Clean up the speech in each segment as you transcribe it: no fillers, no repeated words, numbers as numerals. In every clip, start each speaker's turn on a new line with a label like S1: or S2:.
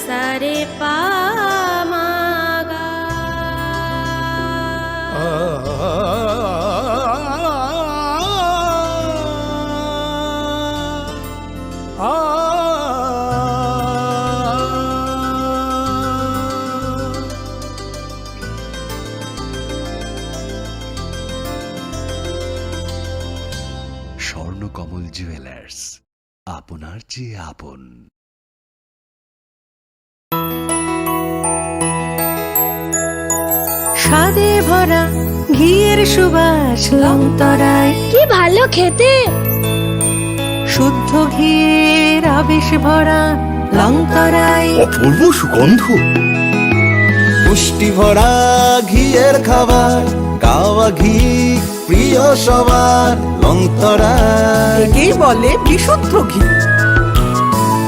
S1: সারে পামাগা
S2: স্বর্ণকমল জুয়েলার্স, আপনার চেয়ে আপন।
S1: স্বাদে ভরা ঘিয়ের সুবাস লংতরায়,
S3: কি ভালো খেতে।
S1: শুদ্ধ ঘিয়ের আবেশ ভরা লংতরায়,
S4: অপূর্ব সুগন্ধ। পুষ্টি ভরা ঘিয়ের খাবার, কাওয়া ঘি প্রিয় সবার লংতরায়।
S5: একেই বলে বিশুদ্ধ ঘি।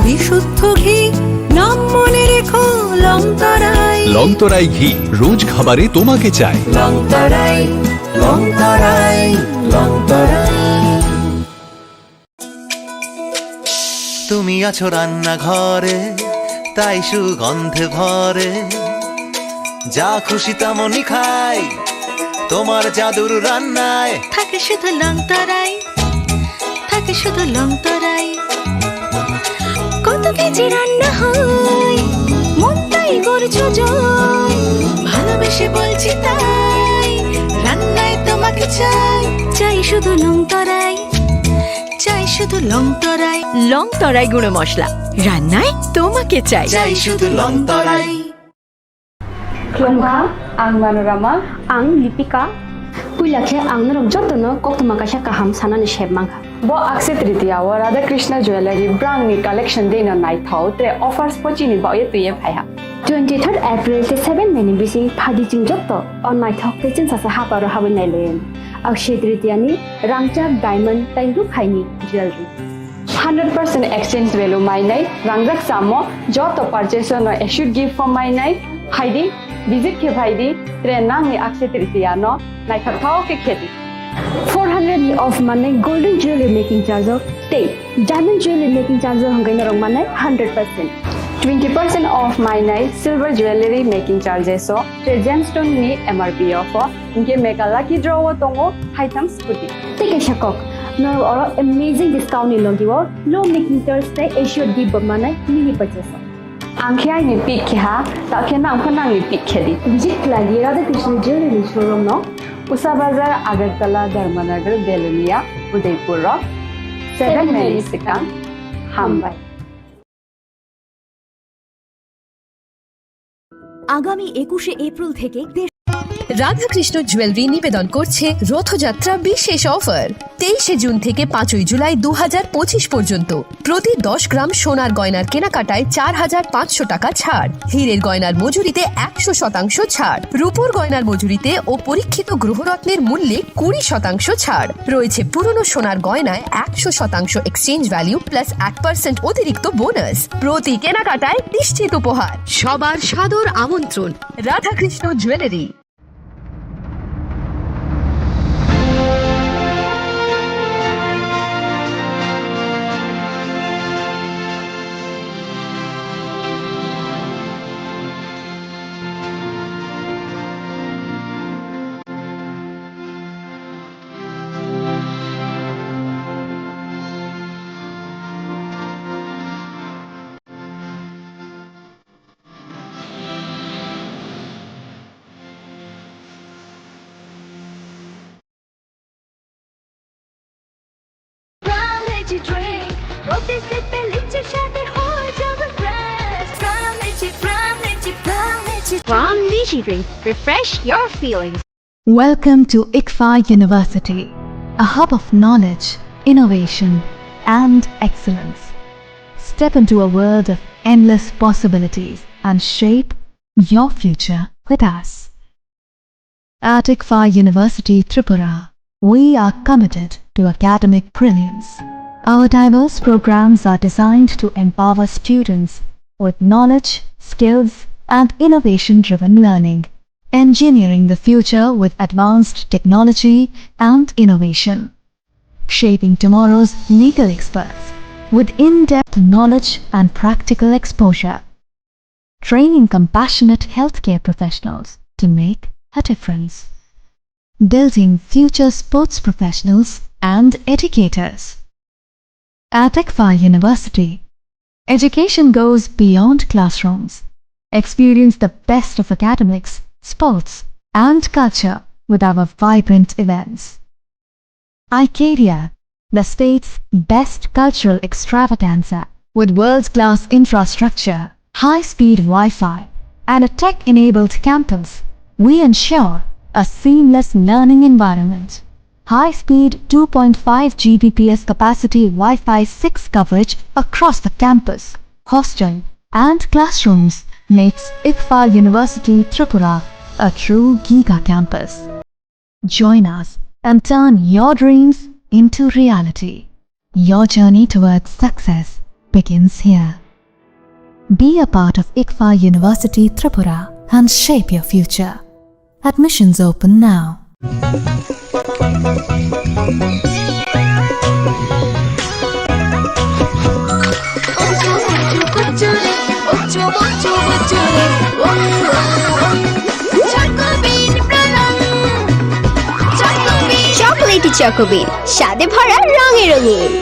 S1: বিশুদ্ধ ঘি নাম মনে রেখো লংতরায়।
S2: লংতরাই ঘি রোজ খাবারে তোমাকে চাই।
S4: লংতরাই, লংতরাই, লংতরাই। তুমি আছো রান্নাঘরে, তাই সুগন্ধে ভরে, যা খুশি তেমনই খাই তোমার জাদুর রান্নায়।
S1: থাকে শুধু লংতরাই, থাকে শুধু লংতরাই। কত কেজি রান্না হয়, মনটাই করছো জয়। ভালোবেসে বলছি তাই, রান্নায় তোমাকে চাই। চাই শুধু লংতরাই, চাই শুধু লংতরাই। লংতরাই গুঁড়ো মশলা, রান্নায় তোমাকে চাই। চাই শুধু লংতরাই।
S6: Klongha, ang Manorama, ang Lipika. Puilakhe ang narong jotono koktumakasha kaham sanani shebmangha.
S7: Bo akse tritiya wa Radha Krishna Jewelry brand ni collection de na nai thau tre offers pochini ba ye tuye phaiha.
S6: 23rd April te 7 meni bisi phadi jing jotto on nai thok te chin sasa haparo habin nai len. Akshay tritiya ni rangchak diamond tai ru khaini jewelry.
S7: 100% exchange value mai nai rangjak samo joto purchase no should give for mai nai haidi visit ke bhaidi tre nang ni akse tritiya no nai thau ke kheti.
S6: 400 of mane golden jewelry making charge of te diamond jewelry making charge hongai narong mane 100%.
S7: 20% off my night silver jewelry making charges so tre gemstone ni MRP offer inke mega lucky draw tongo haitam scooty.
S6: Take a shakok. No oro amazing discount ni logiwo low making charge te should give mane mini purchase.
S7: Angkhya ni pick kha ta khena angkhana ni pick khedi.
S6: Visit lagi Radha Krishna jewelry showroom no
S7: Usa Bazar Agartala Dharmanagar Belunia Udaipur 7 Melisicang Hambai.
S3: আগামী 21শে April থেকে
S8: Radhakrishna jewellery নিবেদন করছে রথযাত্রা বিশেষ offer 23শে June থেকে 5ই জুলাই 2025 পর্যন্ত প্রতি 10 গ্রাম সোনার গয়নার কেনাকাটায় 4500 টাকা ছাড়, হীরের গয়নার মজুরিতে 100% ছাড়, রূপোর গয়নার মজুরিতে ও পরীক্ষিত গ্রহরত্নের মূল্যে 20% ছাড় রয়েছে। পুরনো সোনার গয়নায় 100% এক্সচেঞ্জ ভ্যালু প্লাস 1% অতিরিক্ত বোনাস। প্রতি কেনাকাটায় নিশ্চিত উপহার। সবার সাদর আমন্ত্রণ Radhakrishna jewellery.
S3: Drink. Refresh your feelings.
S9: Welcome to IKFAI University, a hub of knowledge, innovation, and excellence. Step into a world of endless possibilities and shape your future with us. At IKFAI University, Tripura, we are committed to academic brilliance. Our diverse programs are designed to empower students with knowledge, skills, and innovation-driven learning, engineering the future with advanced technology and innovation, shaping tomorrow's legal experts with in-depth knowledge and practical exposure. training compassionate healthcare professionals to make a difference. Building future sports professionals and educators. At IKFAI University, education goes beyond classrooms. Experience the best of academics, sports, and culture with our vibrant events. IKFAI, the state's best cultural extravaganza, with world-class infrastructure, high-speed Wi-Fi, and a tech-enabled campus, we ensure a seamless learning environment. High-speed 2.5 Gbps capacity Wi-Fi 6 coverage across the campus, hostel, and classrooms makes IKFAI University Tripura a true giga campus. Join us and turn your dreams into reality. Your journey towards success begins here. Be a part of IKFAI University Tripura and shape your future. Admissions open now.
S3: Chocolatey চকোবিন স্বাদে ভরা রঙে রঙিন।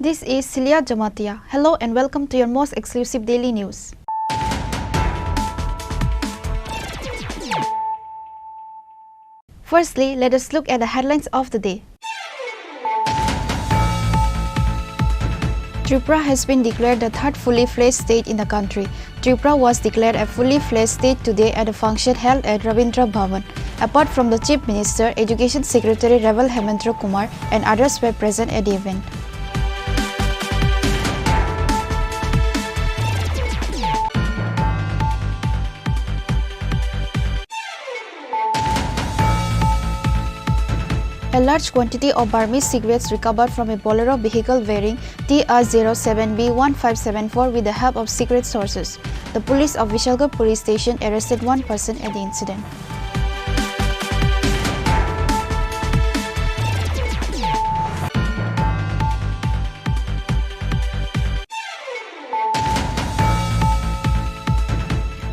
S10: This is Celia Jamatia. Hello and welcome to your most exclusive daily news. Firstly, let us look at the headlines of the day. Tripura has been declared the third fully fledged state in the country. Tripura was declared a fully fledged state today at a function held at Rabindra Bhavan. Apart from the Chief Minister, Education Secretary Raval Hemendra Kumar and others were present at the event. A large quantity of Burmese cigarettes recovered from a Bolero vehicle bearing TR07B1574 with the help of secret sources. The police of Vishalgarh police station arrested one person at the incident.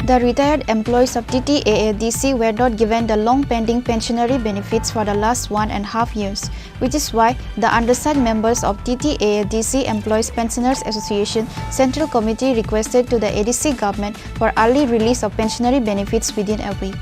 S10: The retired employees of TTAADC were not given the long-pending pensionary benefits for the last 1.5 years, which is why the undersigned members of TTAADC Employees Pensioners Association Central Committee requested to the ADC government for early release of pensionary benefits within a week.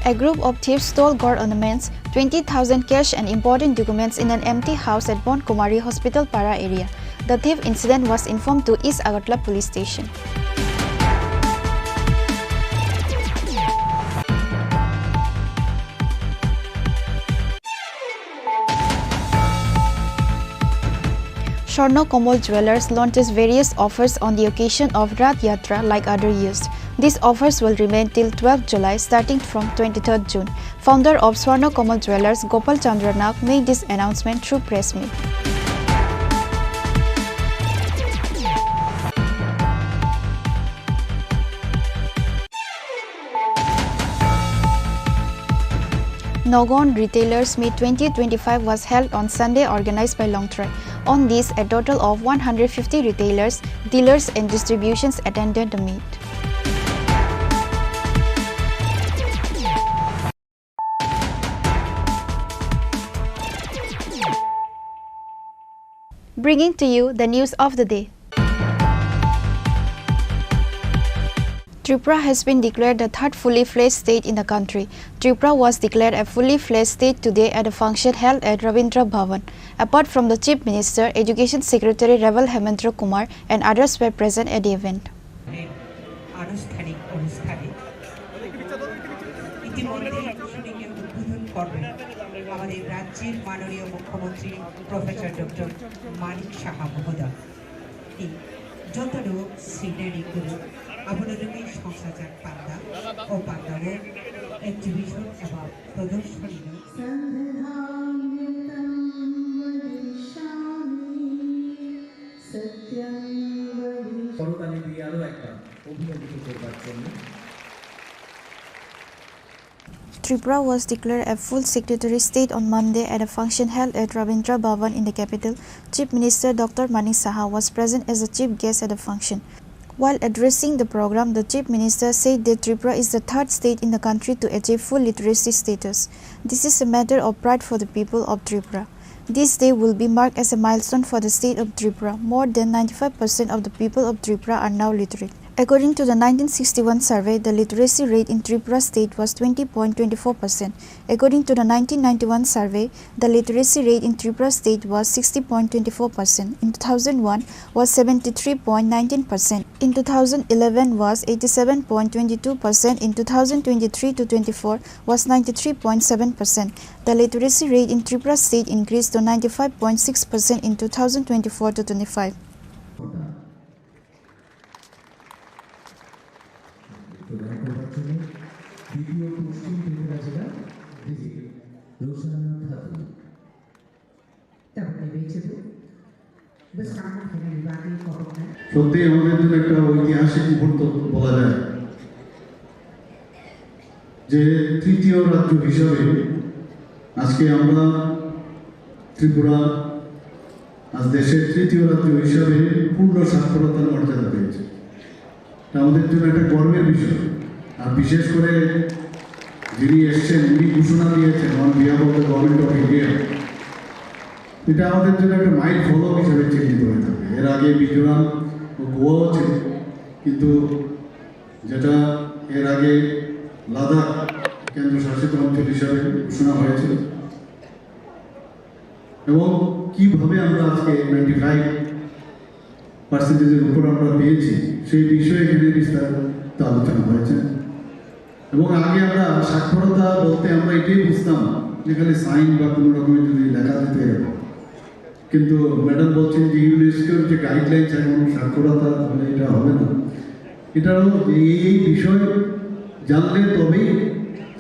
S10: A group of thieves stole gold ornaments, 20,000 cash and important documents in an empty house at Bon Kumari Hospital Para area. The thief incident was informed to East Agartala Police Station. Swarna Komal Jewellers launches various offers on the occasion of Rath Yatra like other years. These offers will remain till 12 July starting from 23rd June. Founder of Swarna Komal Jewellers Gopal Chandra Nag made this announcement through press meet. Nogon Retailers Meet 2025 was held on Sunday, organized by Longtry. On this, a total of 150 retailers, dealers and distributions attended the meet. Bringing to you the news of the day. Tripura has been declared the third fully fledged state in the country. Tripura was declared a fully fledged state today at a function held at Rabindra Bhavan. Apart from the Chief Minister, Education Secretary Reval Hemendra Kumar and others were present at the event.
S11: আমাদের রাজ্যের মাননীয় মুখ্যমন্ত্রী professor doctor Manik Saha মহোদয় যতটুকু শ্রেণীগুলো আপনাদের সংসাচার পান্ডা ও পান্ডাবর exhibition এবং প্রদর্শনী
S12: করতালি দিয়ে আরো একটা অভিনন্দিত করবার জন্য
S10: Tripura was declared a full secretary state on Monday at a function held at Rabindra Bhavan in the capital. Chief Minister Dr. Manik Saha was present as a chief guest at the function. While addressing the program, the Chief Minister said that Tripura is the third state in the country to achieve full literacy status. This is a matter of pride for the people of Tripura. This day will be marked as a milestone for the state of Tripura. More than 95% of the people of Tripura are now literate. According to the 1961 survey, the literacy rate in Tripura state was 20.24%. According to the 1991 survey, the literacy rate in Tripura state was 60.24%. In 2001 was 73.19%. In 2011 was 87.22%. In 2023 to 24 was 93.7%. The literacy rate in Tripura state increased to 95.6% in 2024 to 25.
S13: সত্যি আমাদের জন্য একটা ঐতিহাসিক মুহূর্ত বলা যায় যে তৃতীয় রাজ্য হিসাবে আজকে আমরা ত্রিপুরা আজ দেশের তৃতীয় রাজ্য হিসাবে পূর্ণ সাক্ষরতার মর্যাদা পেয়েছে। আমাদের জন্য একটা গর্বের বিষয়। আর বিশেষ করে যিনি এসছেন উনি ঘোষণা দিয়েছেন on behalf of the government of India, এটা আমাদের জন্য একটা মাইল ফলক হিসেবে চিহ্নিত হয়ে থাকে। এর আগে মিজোরাম ও গোয়াও ছিল, কিন্তু যেটা এর আগে লাদাখ কেন্দ্রশাসিত অঞ্চল হিসাবে ঘোষণা হয়েছিল। এবং কিভাবে আমরা আজকে 95% উপর আমরা পেয়েছি সেই বিষয়ে এখানে বিস্তারিত আলোচনা হয়েছে। এবং আগে আমরা সাক্ষরতা বলতে আমরা এটাই বুঝতাম যেখানে সাইন বা কোনো রকমের যদি লেখা দিতে, কিন্তু ম্যাডাম বলছেন যে ইউনেস্কোর যে গাইডলাইন্স এখন সাক্ষরতা হলে এটা হবে না। এটাও এই বিষয় জানলে তবেই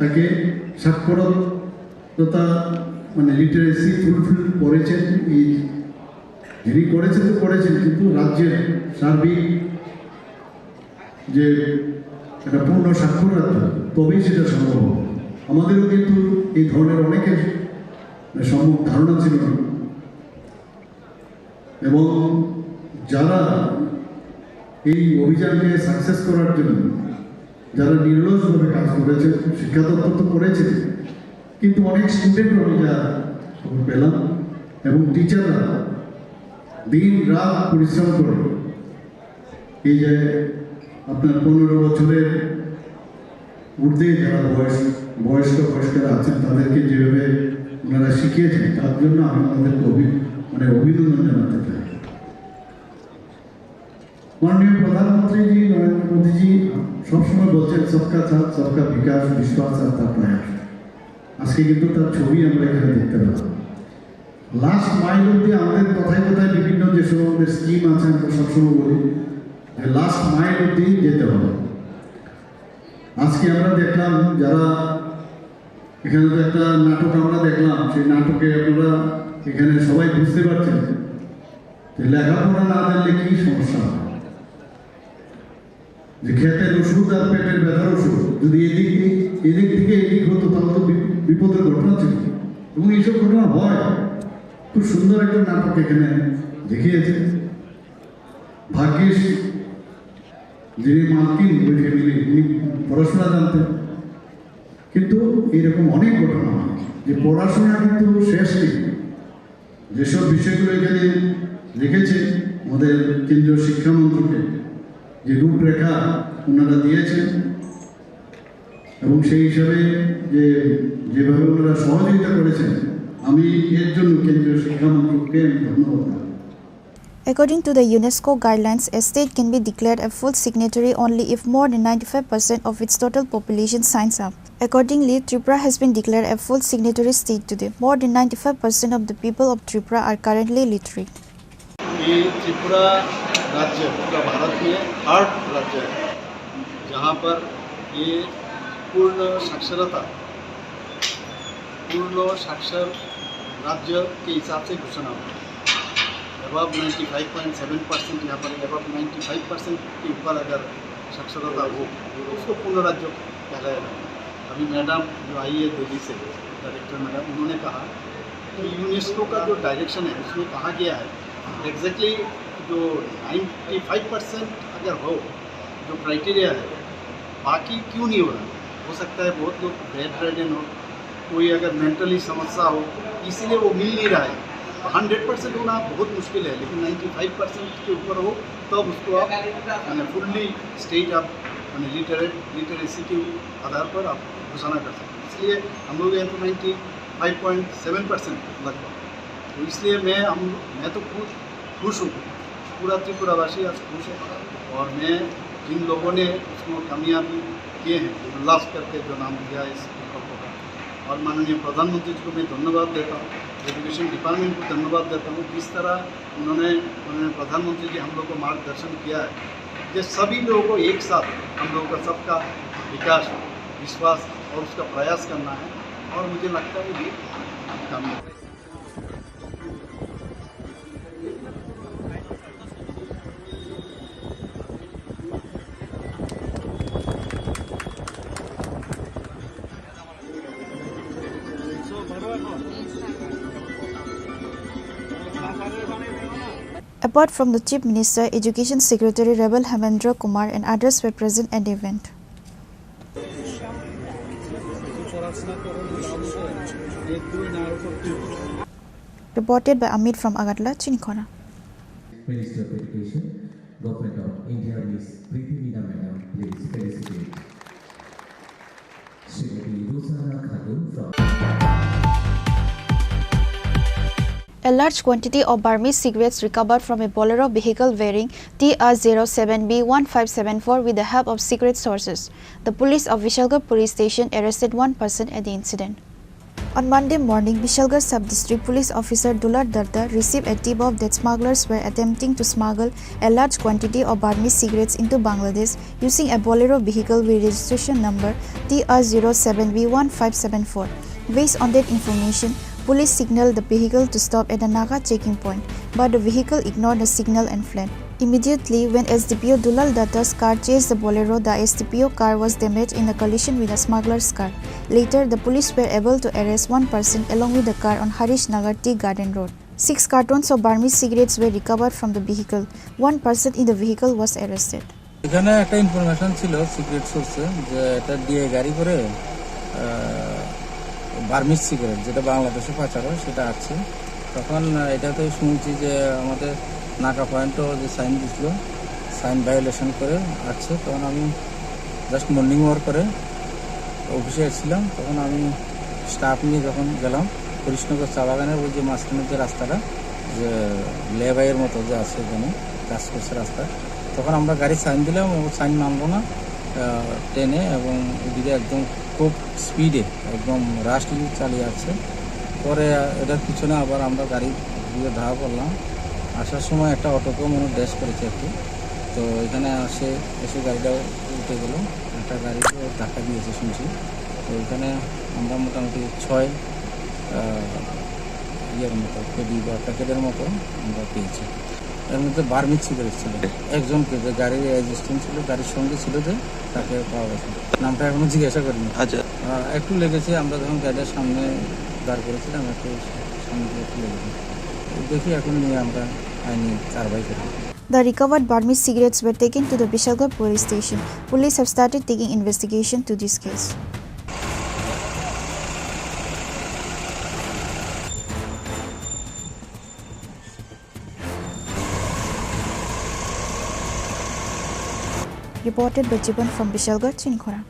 S13: তাকে সাক্ষরতা মানে লিটারেসি ফুলফিল করেছেন, এই যিনি করেছেন তো করেছেন, কিন্তু রাজ্যের সার্বিক যে একটা পূর্ণ সাক্ষর রাজ্য তবেই সেটা সম্ভব হবে। আমাদেরও কিন্তু এই ধরনের অনেকের সম্যক ধারণা ছিল না। এবং যারা এই অভিযানকে সাকসেস করার জন্য যারা নির্লসভাবে কাজ করেছে, শিক্ষা দপ্তর তো করেছে, কিন্তু অনেক স্টুডেন্ট আমি যা খবর পেলাম এবং টিচাররা দিন রাত পরিশ্রম করে এই যে আপনার 15 বছরের ঊর্ধ্বে যারা বয়স্করা আছেন তাদেরকে যেভাবে ওনারা শিখিয়েছেন তার জন্য আমি তাদেরকে অভিনন্দন জানাতে চাই। মাননীয় প্রধানমন্ত্রী নরেন্দ্র মোদীজি সবসময় বলছেন সবকা সাথ সবকা বিকাশ, বিশ্বাস আর তার প্রয়াস। আজকে কিন্তু তার ছবি আমরা এখানে দেখতে পাবো। লাস্ট মাইল অব্দি আমাদের কথায় কথায় বিভিন্ন যে সব আমাদের স্কিম আছে আমরা সবসময় বলি যে লাস্ট মাইল অব্দি যেতে হবে। আজকে আমরা দেখলাম যারা এখানে তো একটা নাটক আমরা দেখলাম, সেই নাটকে আপনারা এখানে সবাই বুঝতে পারছেন যে লেখাপড়া না জানলে কি সমস্যা হয়। যে ক্ষেতের ওষুধ আর পেটের ব্যথার ওষুধ যদি এদিক থেকে এদিক হতো তাহলে তো বিপদের ঘটনা ছিল, এবং এইসব ঘটনা হয়। খুব সুন্দর একটা নাটক এখানে দেখিয়েছে। ভাগ্যিস যিনি মালকিন ওই ফ্যামিলি উনি পড়াশোনা জানতেন, কিন্তু এইরকম অনেক ঘটনা হয় যে পড়াশোনা কিন্তু শেষ নেই। যেসব বিষয়গুলো এখানে লিখেছে আমাদের কেন্দ্রীয় শিক্ষামন্ত্রকে যে রূপরেখা ওনারা দিয়েছেন এবং সেই হিসাবে যেভাবে ওনারা সহযোগিতা করেছেন আমি এর জন্য কেন্দ্রীয় শিক্ষা মন্ত্রককে ধন্যবাদ জানাই।
S10: According to the UNESCO guidelines, a state can be declared a full signatory only if more than 95% of its total population signs up. Accordingly, Tripura has been declared a full signatory state today. More than 95% of the people of Tripura are currently literate.
S13: ये त्रिपुरा राज्य पूरा भारत में 8 राज्य है जहाँ पर ये पूर्ण साक्षर राज्य के हिसाब से घोषणा हुआ है। अब 95.7% यहाँ पर अब 95% के ऊपर अगर साक्षरता हो तो उसको पूर्ण राज्य कहलाएगा। अभी मैडम जो आई है दिल्ली से डायरेक्टर मैडम, उन्होंने कहा कि यूनेस्को का जो डायरेक्शन है उसमें कहा गया है एग्जैक्टली जो 95% अगर हो जो क्राइटेरिया है, बाकी क्यों नहीं हो रहा। हो सकता है बहुत लोग बेड रेडन हो, कोई अगर मेंटली समस्या हो, इसीलिए वो मिल नहीं रहा है। 100% होना बहुत मुश्किल है, लेकिन 95% के ऊपर हो तब उसको आप फुल्ली स्टेट आप लिटरेसी के आधार पर आप घोषणा कर सकते हैं। इसलिए हम लोग यहाँ तो 95.7% लगभग, तो इसलिए मैं तो खुश हूँ, पूरा त्रिपुरावासी आज खुश है। और मैं जिन लोगों ने उसको कामयाबी किए हैं, उल्लास करके जो नाम दिया है इस प्रकल्प का, और माननीय प्रधानमंत्री जी को मैं धन्यवाद देता हूँ, एजुकेशन डिपार्टमेंट को धन्यवाद देता हूँ। जिस तरह उन्होंने प्रधानमंत्री जी हम लोग को मार्गदर्शन किया है, ये सभी लोगों को एक साथ हम लोगों का सबका विकास, विश्वास और उसका प्रयास करना है, और मुझे लगता है ये कामयाब है।
S10: Apart from the Chief Minister, Education Secretary Rebel Hemendra Kumar and others were present at the event. Reported by Amit from Agartala, Chini Khorang.
S12: Minister of Education, Government of India, Ms. Preeti Meena Madam, please felicitate. Srimati Rosana Khatun from
S10: A large quantity of Burmese cigarettes recovered from a Bolero vehicle wearing TR07B1574 with the help of secret sources. The police of Vishalgarh police station arrested one person at the incident. On Monday morning, Vishalgarh Sub-District Police Officer Dular Darda received a tip-off that smugglers were attempting to smuggle a large quantity of Burmese cigarettes into Bangladesh using a Bolero vehicle with registration number TR07B1574. Based on that information, police signaled the vehicle to stop at a Naga checking point, but the vehicle ignored the signal and fled. Immediately, when SDPO Dulal Datta's car chased the Bolero, the SDPO car was damaged in a collision with a smuggler's car. Later, the police were able to arrest one person along with the car on Harish Nagar Tea Garden Road. 6 cartons of Burmese cigarettes were recovered from the vehicle. One person in the vehicle was arrested.
S14: এখানে একটা information ছিল secret সোর্সে যে এটা দিয়ে গাড়ি করে Burmese cigarette যেটা বাংলাদেশে পাচার হয় সেটা আছে। তখন এটাতে শুনছি যে আমাদের নাকা পয়েন্টও যে সাইন দিছিল, সাইন ভায়োলেশন করে আছে। তখন আমি জাস্ট মর্নিং ওয়াক করে অফিসে এসেছিলাম। তখন আমি স্টাফ নিয়ে যখন গেলাম কৃষ্ণনগর চা বাগানের ওই যে মাঝখানের যে রাস্তাটা যে লেবাইয়ের মতো যে আছে এখানে কাজ করছে রাস্তা, তখন আমরা গাড়ি সাইন দিলাম, ও সাইন মানলো না ট্রেনে, এবং ওদিকে একদম খুব স্পিডে একদম রাশলি চালিয়ে আসছে। পরে এটার পিছনে আবার আমরা গাড়ি দিয়ে ধাওয়া করলাম। আসার সময় একটা অটোকেও মনে ড্যাশ করেছে একটু, তো এখানে এসে গাড়িটাও উঠে গেল, একটা গাড়িকে ধাক্কা দিয়েছে শুনছি। তো এখানে আমরা মোটামুটি 6 ইয়ের মতো কেডি বা প্যাকেটের মতো আমরা পেয়েছি। এর মধ্যে বার্মিজ সিগারেট ছিল। একজনকে যে গাড়ির অ্যাসিস্ট্যান্ট ছিল, গাড়ির সঙ্গে ছিল যে, তাকে পাওয়া গেছে। নামটা এখনো জিজ্ঞাসা করিনি। আচ্ছা, একটু লেগেছে। আমরা যখন গাড়ির সামনে দাঁড় করেছিলাম একটু সামনে একটু লেগেছে। দেখি এখন নিয়ে আমরা আইনি কারবাই করি।
S10: The recovered Burmese cigarettes were taken to the Vishalgarh police station. Police have started taking investigation to this case. Reported by Jiban from Bishalgarh, Chini Khorang.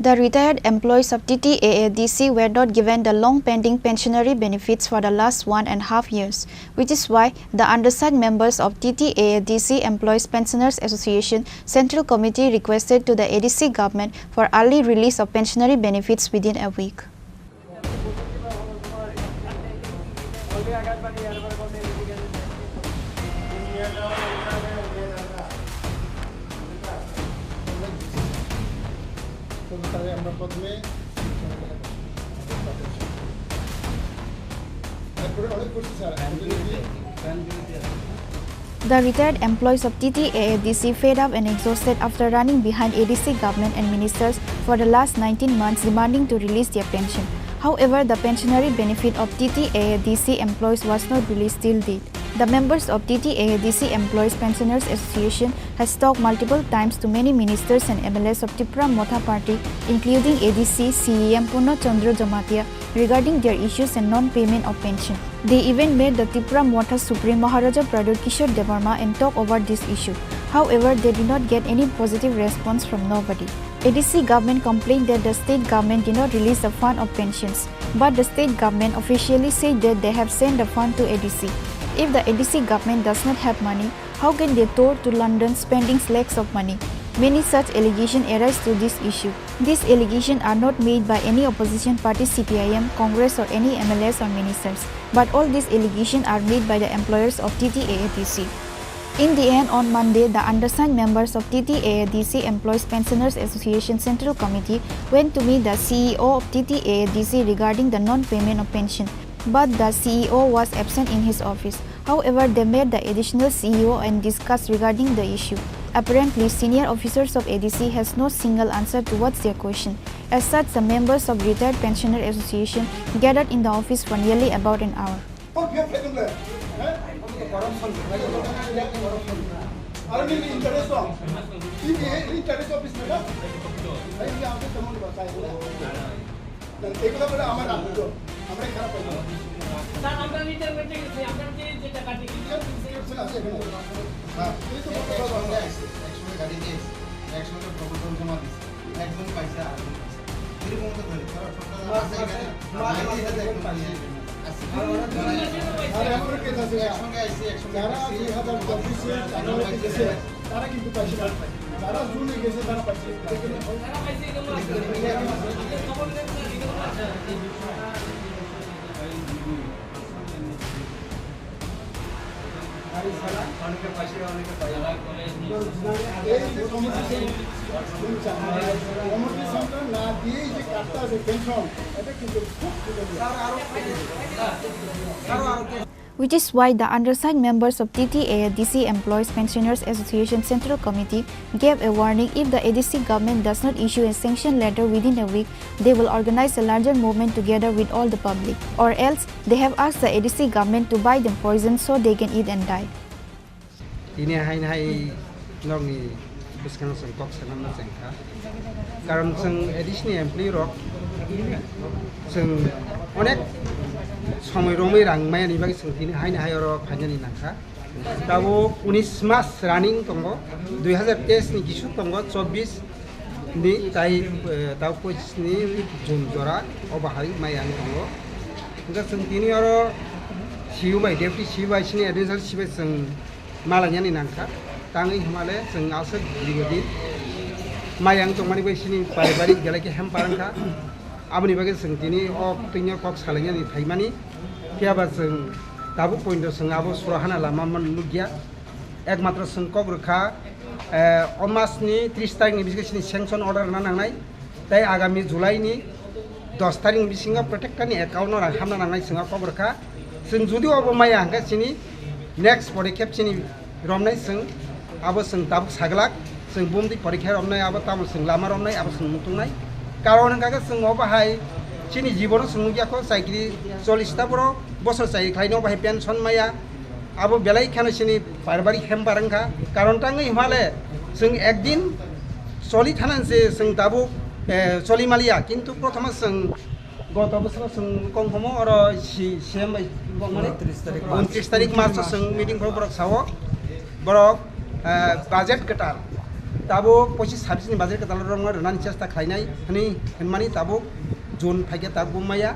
S10: The retired employees of TTAADC were not given the long-pending pensionary benefits for the last 1.5 years, which is why the undersigned members of TTAADC Employees Pensioners Association Central Committee requested to the ADC government for early release of pensionary benefits within a week. The retired employees of TTAADC fed up and exhausted after running behind ADC government and ministers for the last 19 months demanding to release their pension. However, the pensionary benefit of TTAADC employees was not released till date. The members of TTAADC Employees Pensioners Association has talked multiple times to many ministers and MLAs of Tripura Motha Party, including ADC, CEM Purna Chandra Jamatia, regarding their issues and non-payment of pension. They even met the Tripura Motha Supreme Maharaja Pradot Kishore Devarma and talked over this issue. However, they did not get any positive response from nobody. ADC government complained that the state government did not release the fund of pensions, but the state government officially said that they have sent the fund to ADC. If the ADC government does not have money, how can they tour to London spending lakhs of money? Many such allegations arise to this issue. These allegations are not made by any opposition party, CPIM, Congress or any MLAs or ministers, but all these allegations are made by the employers of TTAADC. In the end, on Monday, the undersigned members of TTAADC Employees Pensioners Association Central Committee went to meet the CEO of TTAADC regarding the non-payment of pension, but the CEO was absent in his office. However, they met the additional CEO and discussed regarding the issue. Apparently, senior officers of ADC has no single answer towards their question. As such, the members of Retired Pensioner Association gathered in the office for nearly about an hour. Which is why the undersigned members of TTAADC Employees Pensioners Association Central Committee gave a warning: if the ADC government does not issue a sanction letter within a week, they will organize a larger movement together with all the public. Or else, they have asked the ADC government to buy them poison so they can eat and die.
S15: समय रोमै रांमाय नि बागै सोंथिनो हायनो higher फाइनानि नाखा दाबो 19 मास रानिं दंगो 2023 नि गिसु दंगो 24 नि ताइ दाव 25 नि जुन जरा अबाहाय मायान दंगो दा सोंथिनि आरो सिउ बाय डेप्टी सिउ बाय सिनि एडिशनल सिबाय जों मालायानि नाखा ताङै हिमाले जों आसो दिगोदि मायां दंमानि बायसिनि बायबारि गेलाके हेम पारंखा आबनि बागै सोंथिनि अक्टिनि कक सालायनि थाइमानि कियाबा जों दाबो पइन्ट जों आबो सुराहाना लामामन नुगिया एकमात्र जों कक रखा अमासनि 30 तारिखनि बिसिनि सेंक्शन अर्डार नांनाय ताइ आगामी जुलाइनि 10 तारिखनि बिसिङा प्रत्येकनि एकाउन्ट रां हामना नांनाय जों कक रखा जों जुदि अबो माया हांगासिनि नेक्स्ट परीक्षानि रमनाय जों आबो जों दाबो सागलाक जों बुमदि परीक्षा रमनाय आबो तामो जों लामा रमनाय आबो जों मुतुंनाय कारण हंगा जों बाहाय चिनि जीवन सुनुगियाखौ साइक्रि 40 ता बरो बसर साइ खाइनो बाहाय पेंशन माया आबो बेलाय खानो चिनि पारबारि हेम बारंखा कारण ताङै हिमाले जों एक दिन सलि थानान से जों दाबो सलि मालिया किन्तु प्रथम जों गत बोसोर जों कंफर्म और सीएम माने 29 तारिख मार्च जों meeting four Sao borok budget ketal tabuk posis habis ni budget ketal orang renan cesta khainai hani henmani tabuk Jun phaike tabuk maya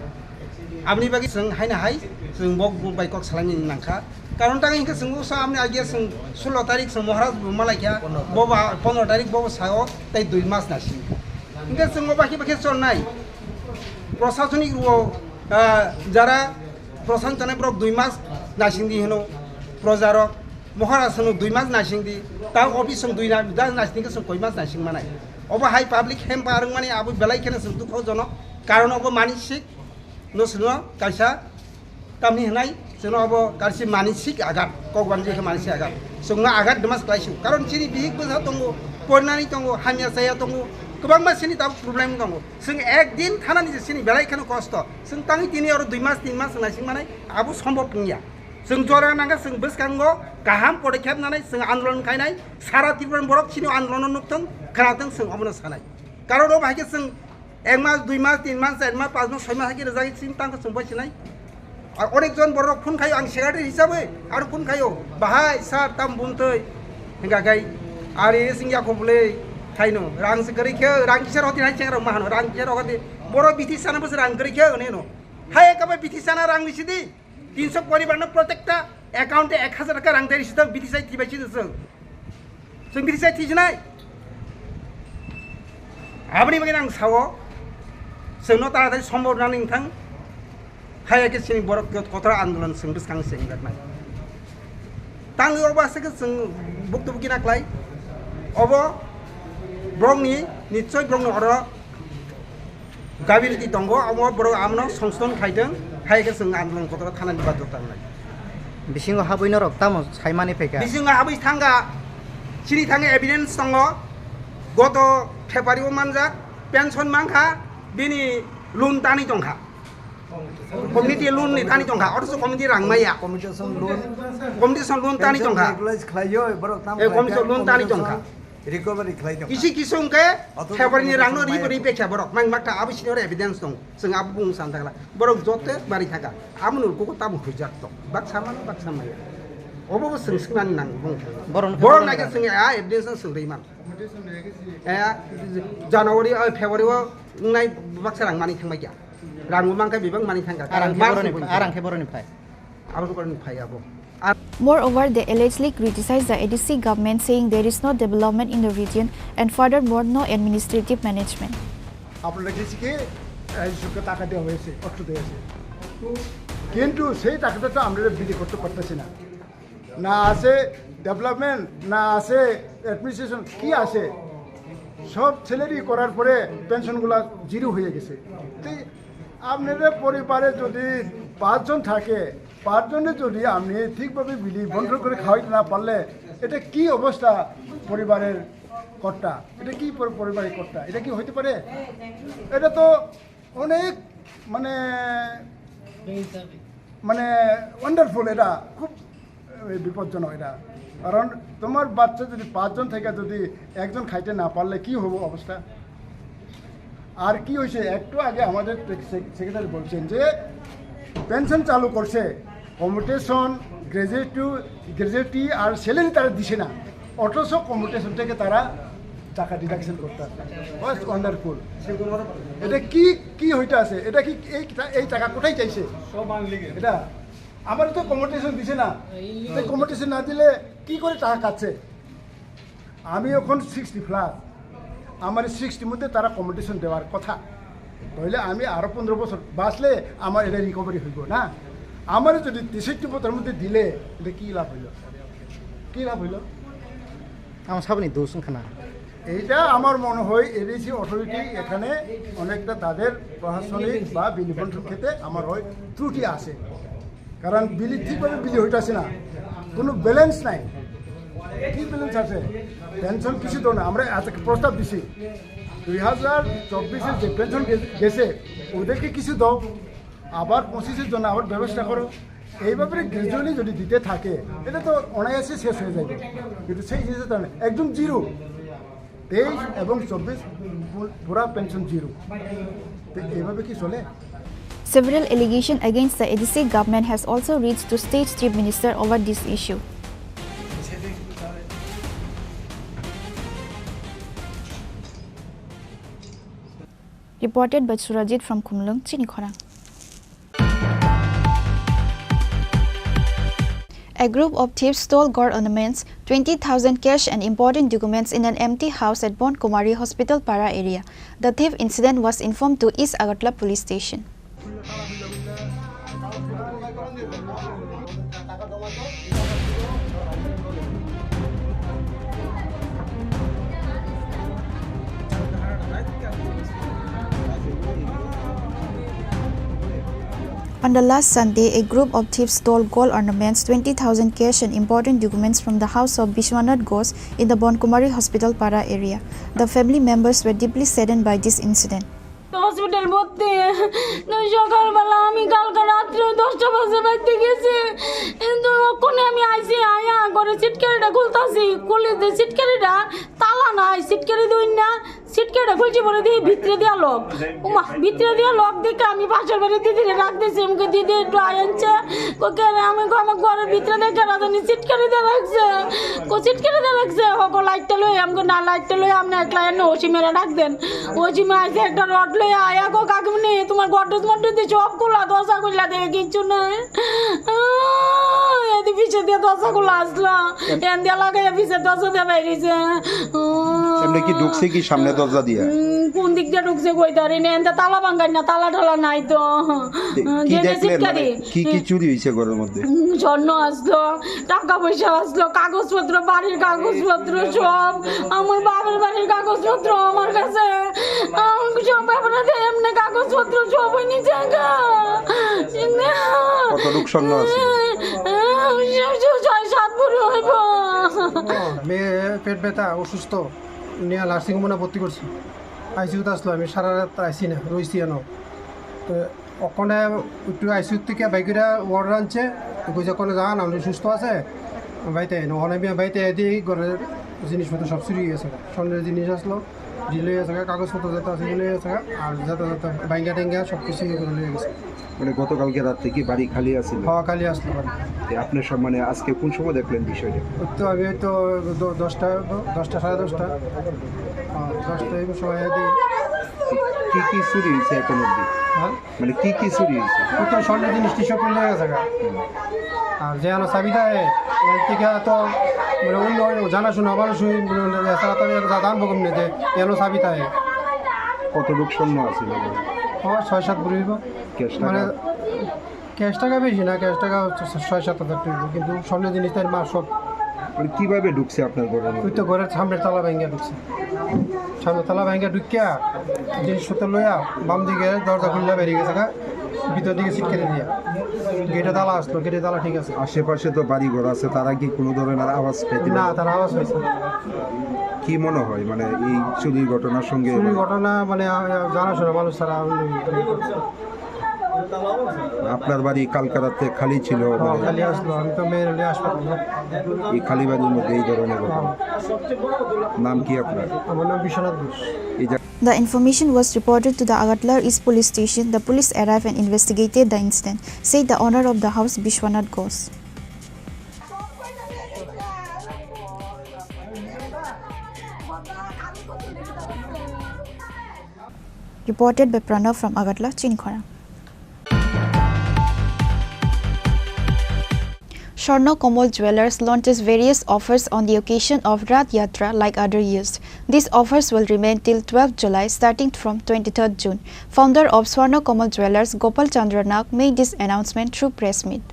S15: amni bagi seng haina hai seng bok bai kok salani nangkha কারণ টাকা ইনকে সঙ্গ সামনে আগে 16 তারিখ song মহারাজ মালাইয়া বাবা 15 তারিখ বাবা Sao তাই 2 মাস নাসি ইনকে সঙ্গ বাকি বাকি চল নাই প্রশাসনিক যারা প্রশাসন জানে ব্রক 2 মাস নাসিং দি হনো প্রজারক মহারাজ সং 2 মাস নাসিং দি তা অফিস সং 2 মাস নাসিং কে সং কই মাস নাসিং মানাই অবা হাই পাবলিক হেম পারং মানে আবু বেলাই কেনে সং দুখ জনক কারণ অব মানসিক নসনো কাইসা কামনি হনাই जोंनो अब गारसि मानसिक आघात कगबान जेखो मानसिक आघात जोंनो आघात दमास क्लाइसु कारण चिनि बिहिक बोसा दंगो पड़नानै दंगो हामिया जाया दंगो गोबां मानसिनि दाबो प्रब्लेम दंगो जों एक दिन थानानै जेसिनि बेलायखानो खस्थ जों ताङि दिनै आरो 2 मास 3 मास नासिं माने आबो सम्भव नङा जों जरा नांगा जों बोसकांगो गाहाम पदक्षेप नानै जों आन्दोलन खायनाय सारा त्रिपुरानि बरफ चिनि आन्दोलन नुथों खोनाथों जों अबनो सानाय कारण अब हायके जों 1 मास 2 मास 3 मास 4 मास 5 मास 6 मास हायके रजाय सिम तांखो जों बसिनाय আর অনেকজন বড় ফোন খাই আং সেক্রেটারি হিসাবে আর ফোন খাইও বাহাই স্যার তাম বুনতৈ হেঙ্গা গাই আর এ সিংয়া কবলে খাইনো রাং গরিখে রাং কিসার হতি হাই চেংরা মাহানো রাং কিসার হতি বড় বিথি সানা বসে রাং গরিখে নেনো হাই একাবে বিথি সানা রাং নিছিদি 300 পরিবার না প্রত্যেকটা অ্যাকাউন্টে 1000 টাকা রাং দেরিছি তো বিথি সাই তিবাইছি जों বিথি সাই তিজনাই আপনি বাকি রাং সাও जोंनो তাড়াতাড়ি সম্ভব না নोंथां हाया के सिनि बरक कतरा आन्दोलन जों बिसखां सेंगारनाय तांगो अबासके जों बुक्तबुकि नाक्लाय अब ब्रंनि निश्चय ब्रंनो अर गाबिलिटि दंगो अब बर आमनो संस्थान खायदों हाया जों आन्दोलन कतरा थानानि बाध्यता नाय
S16: बिसिङो हाबैनो रक्तामो साइमानि फैका
S15: बिसिङो हाबै थांगा सिनि थाङे एभिडेन्स दंगो गत फेब्रुवारियाव मानजा पेन्सन मांखा बिनि लोन तानि दंखा कमिटी लोन नि तानि दंखा अथस कमिटी रांमाया कमिटिसन लोन तानि दंखा कमिटिसन लोन तानि दंखा
S16: रिकभारि खालायदों
S15: किसी किसुमके फेब्रुवारिनि रांनो रिबरि बेखा बरक मांगमाथा आबिसिनि एभिडेन्स दं जों आबु बुंनो सानथागला बरक जते बारि थाका आमनु को ताम हुजात दं बाक सामाया अबो जों सोंनानै नां बुं बरन नागे जों आ एभिडेन्स सोंदैमान जानुवारि फेब्रुवारियाव नाय बाक्सा रां मानि थांबाय गया रांगुमांखा बिबां मानि थांगा
S16: आरांखे बरनिफ्राय
S15: आबो
S10: Moreover, they allegedly criticized the ADC government, saying there is no development in the region and furthermore no administrative management.
S17: কিন্তু সেই টাকাটা তো আমরা বিলি করতে পারতেছি না না আছে ডেভেলপমেন্ট না আছে অ্যাডমিনিস্ট্রেশন কি আছে সব স্যালারি করার পরে পেনশনগুলো জিরো হয়ে গেছে আপনাদের পরিবারে যদি 5 জন থাকে 5 জনে যদি আপনি ঠিকভাবে বিলি বন্ধ করে খাওয়াইতে না পারলে এটা কি অবস্থা পরিবারের কর্তা এটা কি পরিবারের কর্তা এটা কি হইতে পারে এটা তো অনেক মানে মানে ওয়ান্ডারফুল এটা খুব বিপজ্জনক এটা কারণ তোমার বাচ্চা যদি 5 জন থেকে যদি একজন খাইতে না পারলে কি হবে অবস্থা আর কি হয়েছে একটু আগে আমাদের সেক্রেটারি বলছেন যে পেনশন চালু করছে কমিউটেশন গ্র্যাজুয়েটি আর স্যালারি তারা দিছে না অথচ কমিউটেশন থেকে তারা টাকা ডিডাকশন করতে ওয়ান্ডারফুল এটা কি হইতে আছে এটা কি এই টাকা কোথায় চাইছে এটা আমার তো কমিউটেশন দিছে না কমিউটেশন না দিলে কি করে টাকা কাটছে আমি এখন 60+ আমার 60 মধ্যে তারা কম্পিটিশন দেওয়ার কথা তাহলে আমি আরো 15 বছর বাঁচলে আমার এটা রিকভারি হইব না আমার যদি 63 বছরের মধ্যে দিলে এটা কি লাভ হইল
S16: আমার সাবনি দোষ খানা
S17: এইটা আমার মনে হয় এডিসি অথরিটি এখানে অনেকটা তাদের প্রশাসনিক বা বিলি বন্টন ক্ষেত্রে আমার হয় ত্রুটি আছে কারণ বিলি ঠিকভাবে বিলি হইতেছে না কোনো ব্যালেন্স নাই কি ব্যালেন্স আছে পেনশন কিছু তো না আমরা আজকে প্রস্তাব দিছি 2024 যে পেনশন গেছে ওদেরকে কিছু দাও আবার 25 জন্য আবার ব্যবস্থা করো এই ব্যাপারে গ্র্যাজুয়ালি যদি দিতে থাকে এটা তো অনায়াসে শেষ হয়ে যাবে কিন্তু সেই জিনিসটা না একদম জিরো 23 এবং 24 পুরা পেনশন জিরো তো এইভাবে কি চলে
S10: Several allegations against the ADC government has also reached to State Chief Minister over this issue. Reported by Surajit from Khumlung, Chini Khorang. A group of thieves stole gold ornaments, 20,000 cash and important documents in an empty house at Bon Kumari Hospital Para area. The thief incident was informed to East Agartala Police Station. On the last Sunday, a group of thieves stole gold ornaments, 20,000 cash and important documents from the house of Bishwanath Ghosh in the Bon Kumari Hospital Para area. The family members were deeply saddened by this incident.
S1: Hospital ভর্তি সকালবেলা আমি কালকে রাত্রে 10টা বাজে বাড়িতে গেছি কিন্তু ওখানে আমি আইসি আয়া করে সিটকারিটা খুলতাছি খুলে দিয়ে সিটকারিটা তালা নাই সিটকারি দিই না সিটকারিটা খুলছি পরে দিয়ে ভিতরে দেওয়া লোক উমা ভিতরে দেওয়া লোক দেখে আমি পাশের বাড়ি দিদিরে রাখতেছি আমাকে দিদি একটু আনছে ওকে আমি আমার ঘরের ভিতরে দেখে রাখনি সিটকারি দিয়ে রাখছে সিটকারি দিয়ে রাখছে হোক লাইটটা লই আমাকে না লাইটটা লই আপনি একলা এনে ওসিমেরা ডাক দেন ওসিমে আইসে একটা রড আয়া গো কাকিমনি তোমার গডরেজ মডরেজ সব খোলা দরজা খুললা দেখে কিচ্ছু নাই এদি পিছে দিয়ে দরজা খোলা আসলো এন দিয়ে লাগাই পিছে দরজা দিয়ে বাইরেছে
S18: এমনি কি ঢুকছে কি সামনে দরজা দিয়ে
S1: কোন দিক দিয়ে ঢুকছে কই ধরে না এনটা তালা ভাঙাই না তালা ঢালা নাই তো
S18: কি দেখলেন কি কি চুরি হইছে ঘরের মধ্যে
S1: স্বর্ণ আসলো টাকা পয়সা আসলো কাগজপত্র বাড়ির কাগজপত্র সব আমার বাবার বাড়ির কাগজপত্র আমার কাছে সব ব্যাপারে এমনি কাগজপত্র সব নিচে
S18: কত লোক স্বর্ণ আছে
S1: 6-7 ভরি হইব
S15: মেয়ে পেট ব্যথা অসুস্থ নিয়ে নার্সিং হোমে ভর্তি করছি আইসিউতে আসলো আমি সারা রাত আইসি না রইছি এনো তো ওখানে একটু আইসিউ থেকে বাইকেরা ওয়ার্ডার আনছে কইছে কোনো যান আপনি সুস্থ আছে বাড়িতে ওখানে আমি বাড়িতে দিয়ে ঘরের জিনিসপত্র সব চুরি গেছে স্বর্ণের জিনিস আসলো ডিলে আছে কাগজপত্র যাতে আছে এগুলো আছে আর যাতে যাতে বাইঙ্গা টেঙ্গা সব কিছু লিয়ে গেছে
S18: মানে গতকালকে রাত থেকে বাড়ি খালি আছিল
S15: হ্যাঁ খালি আসলো বাড়ি
S18: আপনি সব মানে আজকে কোন সময় দেখলেন বিষয়টা
S15: তো আমি তো 10টা 10:30 10টা এই সময়
S18: কি কি চুরি হয়েছে এখন অব্দি
S15: হ্যাঁ
S18: মানে কি কি চুরি হয়েছে
S15: ওই তো স্বর্ণের জিনিস সব লিয়ে গেছে আর যে আনো চাবিটা এর থেকে তো মানে অন্য জানাশোনা মানুষ তাড়াতাড়ি দান ভোগ নিতে এনো চাবিটা
S18: কত লোক স্বর্ণ আছে
S15: 6-7 ভরি হইব মানে ক্যাশ টাকা বেশি না ক্যাশ টাকা 6-7 হাজার টাকা কিন্তু স্বর্ণের জিনিস তার মা সব
S18: মানে কীভাবে ঢুকছে আপনার ঘরে
S15: ওই তো ঘরের সামনের তালা ভেঙে ঢুকছে সামনের তালা ভেঙে ঢুকিয়া জিনিসপত্র লইয়া বাম দিকে দরজা খুললে বেরিয়ে গেছে ভিতর দিকে সিট কেটে দিয়া গেটে তালা আসলো গেটে তালা ঠিক আছে
S18: আশেপাশে তো বাড়ি ঘর আছে তারা কি কোনো ধরনের আওয়াজ পেতে
S15: না তারা আওয়াজ পাইছে
S18: কি মনে হয় মানে এই চুরির ঘটনার সঙ্গে
S15: চুরির ঘটনা মানে জানাশোনা মানুষ তারা
S18: আপনার বাড়ি কালকাতাতে খালি ছিল
S15: খালি আসলো আমি তো মেয়ের হাসপাতাল
S18: এই খালি বাড়ির মধ্যে এই ধরনের ঘটনা নাম কি আপনার
S15: আমার নাম Biswanath Ghosh
S10: The information was reported to the Agartala East Police Station. The police arrived and investigated the incident, said the owner of the house, Bishwanath Ghosh. Reported by Pranav from Agartala, Chini Khorang. Swarna Komal Jewellers launches various offers on the occasion of Rath Yatra like other years. These offers will remain till 12 July starting from 23rd June. Founder of Swarna Komal Jewellers, Gopal Chandra Nag, made this announcement through press meet.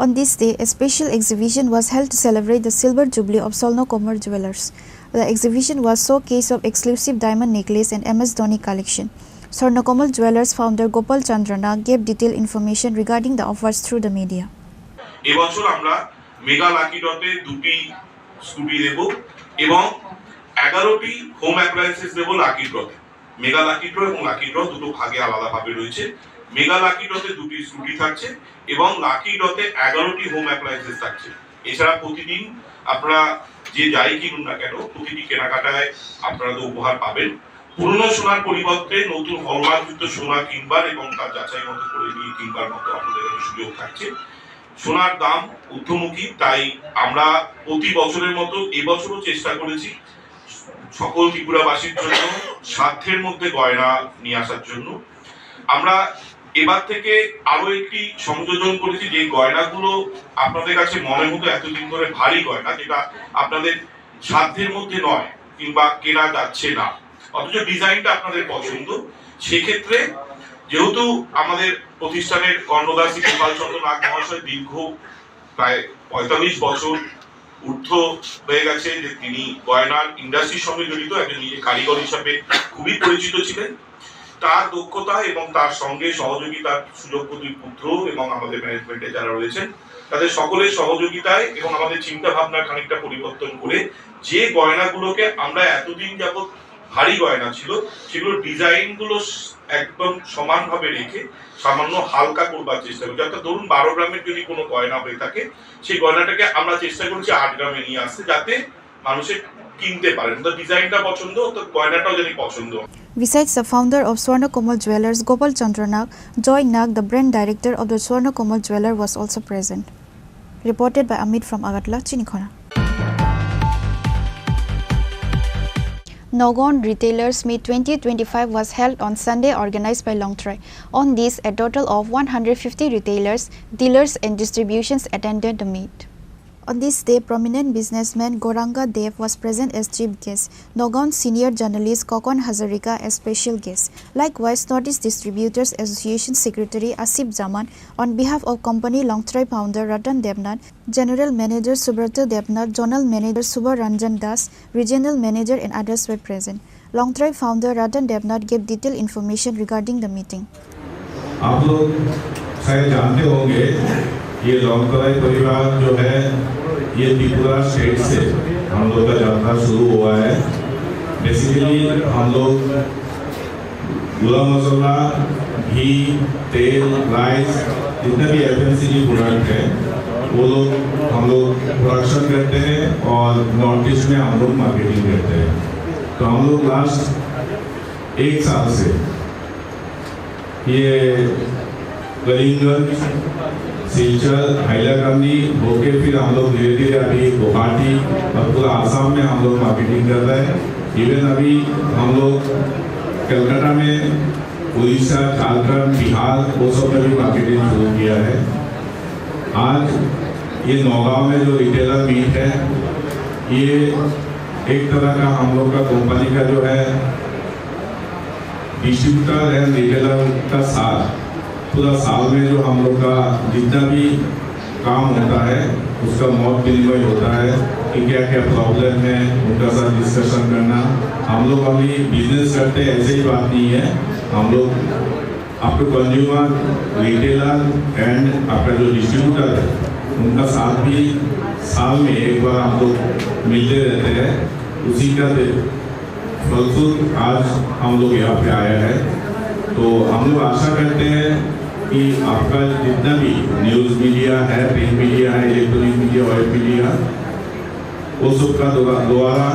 S10: On this day, a special exhibition was held to celebrate the silver jubilee of Swarna Komal Jewellers. The exhibition was showcase of exclusive diamond necklace and MS Dhoni collection. Swarna Komal Jewellers founder Gopal Chandra Nag gave detailed information regarding the offers through the media.
S19: এবছর আমরা mega lucky ডটে 2টি scooty দেব এবং 11টি home appliances দেব lucky ড্রতে। Mega lucky draw এবং lucky draw দুটো ভাগে আলাদাভাবে রয়েছে। মেগা লাকি ডটে 2টি স্কুটি থাকছে এবং লাকি ডটে 11টি হোম অ্যাপ্লায়েন্সেস থাকছে। এছাড়া প্রতিদিন আপনারা যে যাই কিনুন না কেন প্রতিটি কেনাকাটায় আপনারা তো উপহার পাবেন। পুরনো সোনার পরিবর্তে নতুন হলমার্কযুক্ত সোনা কিনবার এবং তার যাচাই মতো করে নিয়ে কিনবার মতো আপনাদের সুযোগ থাকছে সোনার দাম ঊর্ধ্বমুখী, তাই আমরা প্রতি বছরের মতো এবছরও চেষ্টা করেছি সকল ত্রিপুরাবাসীর জন্য সাধ্যের মধ্যে গয়না নিয়ে আসার জন্য। আমরা এবার থেকে আরো একটি সংযোজন করেছি, যে গয়নাগুলো আপনাদের কাছে মনে হতো এতদিন ধরে ভারী গয়না, যেটা আপনাদের সাধ্যের মধ্যে নয় কিংবা কেনা যাচ্ছে না, অথচ ডিজাইনটা আপনাদের পছন্দ, সেক্ষেত্রে যেহেতু আমাদের প্রতিষ্ঠানের কর্ণদাসী গোপাল চন্দ্র নাগ মহাশয় দীর্ঘ প্রায় 45 বছর ঊর্ধ্ব হয়ে গেছে যে তিনি গয়নার ইন্ডাস্ট্রির সঙ্গে জড়িত, একজন নিজে কারিগর হিসাবে খুবই পরিচিত ছিলেন। তার দক্ষতা এবং তার সঙ্গে সহযোগিতার সুযোগ্য দুই পুত্র এবং আমাদের ম্যানেজমেন্টে যারা রয়েছেন তাদের সকলের সহযোগিতায় এবং আমাদের চিন্তা ভাবনার খানিকটা পরিবর্তন করে যে গয়নাগুলোকে আমরা এতদিন যাবত ভারী গয়না ছিল সেগুলোর ডিজাইনগুলো একদম সমানভাবে রেখে সামান্য হালকা করবার চেষ্টা করছি। অর্থাৎ ধরুন 12 গ্রামের যদি কোনো গয়না হয়ে থাকে, সেই গয়নাটাকে আমরা চেষ্টা করছি 8 গ্রামে নিয়ে আসতে, যাতে মানুষের কিনতে পারেন, তো ডিজাইনটা পছন্দ, তো গয়নাটাও যদি পছন্দ।
S10: Besides the founder of Swarna Komal Jewelers, Gopal Chandra Nag, Joy Nag, the brand director of the Swarna Komal Jeweler, was also present. Reported by Amit from Agatla, Chini Khorang. Nogon Retailers Meet 2025 was held on Sunday, organized by Longtry. On this, a total of 150 retailers, dealers and distributions attended the meet. On this day, prominent businessman Goranga Dev was present as chief guest. Nogon senior journalist Kokon Hazarika as special guest. Likewise, Northeast Distributors Association Secretary Asif Zaman, on behalf of company Longtry founder Ratan Devnath, General Manager Subrata Devnath, Zonal Manager Subha Ranjan Das, Regional Manager and others were present. Longtry founder Ratan Devnath gave detailed information regarding the meeting.
S20: आप लोग शायद जानते होंगे ये लॉन्गतराई परिवार जो है ये त्रिपुरा स्टेट से हम लोग का यात्रा शुरू हुआ है। बेसिकली हम लोग गुलाम मसाला, घी, तेल, राइस, जितने भी एफएमसीजी प्रोडक्ट है वो लोग हम लोग प्रोडक्शन करते हैं और नॉर्थ ईस्ट में हम लोग मार्केटिंग करते हैं। तो हम लोग लास्ट 1 साल से ये कलिंगन, सिलचर, हैदराबादी होके फिर हम लोग धीरे धीरे अभी गुवाहाटी और पूरा आसाम में हम लोग मार्केटिंग कर रहे हैं। इवन अभी हम लोग कलकत्ता में, उड़ीसा, झारखंड, बिहार वो सब में भी मार्केटिंग शुरू किया है। आज ये नौगांव में जो रिटेलर मीट है ये एक तरह का हम लोग का कंपनी का जो है डिस्ट्रीब्यूटर एंड रिटेलर का साथ, पूरा साल में जो हम लोग का जितना भी काम होता है उसका मौत विनिमय होता है कि क्या क्या प्रॉब्लम है उनका साथ डिस्कशन करना। हम लोग अभी बिजनेस करते हैं ऐसे ही बात नहीं है, हम लोग आपके कंज्यूमर, रिटेलर एंड आपका जो डिस्ट्रीब्यूटर है उनका साथ भी साल में एक बार हम लोग मिलते रहते हैं। उसी का फलस्वरूप आज हम लोग यहाँ पे आया है। तो हम लोग आशा करते हैं कि आपका जितना भी न्यूज़ मीडिया है, प्रिंट मीडिया है, इलेक्ट्रॉनिक मीडिया, वेब मीडिया, वो सब का द्वारा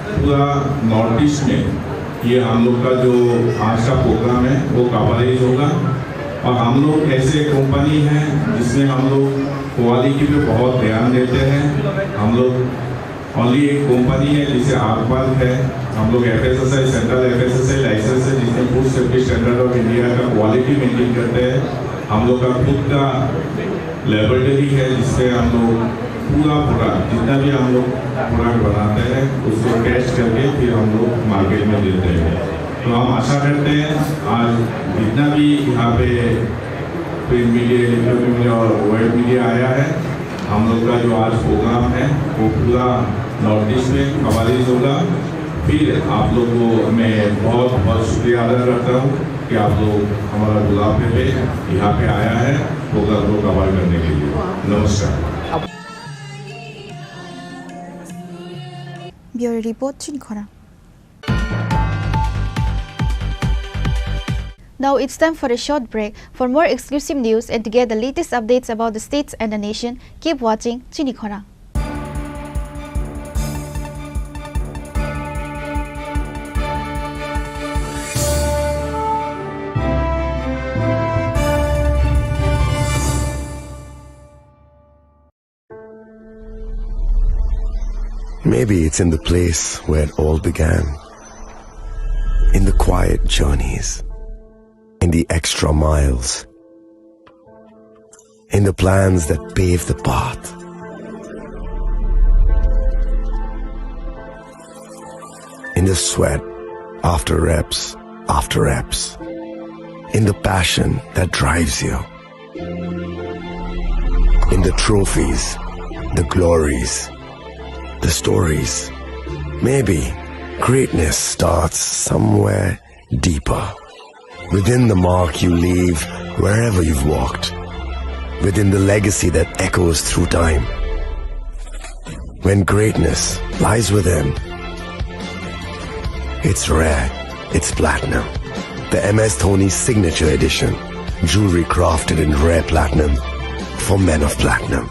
S20: पूरा नॉर्थ ईस्ट में ये हम लोग का जो आज का प्रोग्राम है वो कवरेज होगा। और हम लोग ऐसे कंपनी हैं जिसमें हम लोग क्वालिटी पे बहुत ध्यान देते हैं। हम लोग ओनली एक कंपनी है जिसे आरपाल है, हम लोग FSSAI सेंट्रल FSSAI लाइसेंस है जिसमें food safety standard of India का क्वालिटी मेंटेन करते हैं। हम लोग का खुद का लेबोरेटरी है जिससे हम लोग पूरा प्रोडक्ट जितना भी हम लोग प्रोडक्ट बनाते हैं उसको टेस्ट करके फिर हम लोग मार्केट में देते हैं। तो हम आशा करते हैं आज जितना भी यहाँ पे प्रिंट मीडिया, इलेक्ट्रॉनिक मीडिया और वेब मीडिया आया है, हम लोग का जो आज प्रोग्राम है वो पूरा नॉर्थ ईस्ट में कवरेज होगा। फिर आप लोग को मैं बहुत बहुत शुक्रिया अदा करता हूँ कि आप लोग हमारा बुलावे पे यहाँ पे आया है प्रोग्राम को कवर करने के लिए। नमस्कार।
S10: Bureau Report, Chini Khorang. Now it's time for a short break. For more exclusive news and to get the latest updates about the states and the nation, keep watching Chini Khorang.
S2: Maybe it's in the place where it all began. In the quiet journeys. In the extra miles. In the plans that pave the path. In the sweat after reps. In the passion that drives you. In the trophies, the glories, the stories. Maybe greatness starts somewhere deeper. Within the mark you leave wherever you've walked. Within the legacy that echoes through time. When greatness lies within, it's rare, it's platinum. The MS Dhoni Signature Edition. Jewelry crafted in rare platinum for men of platinum.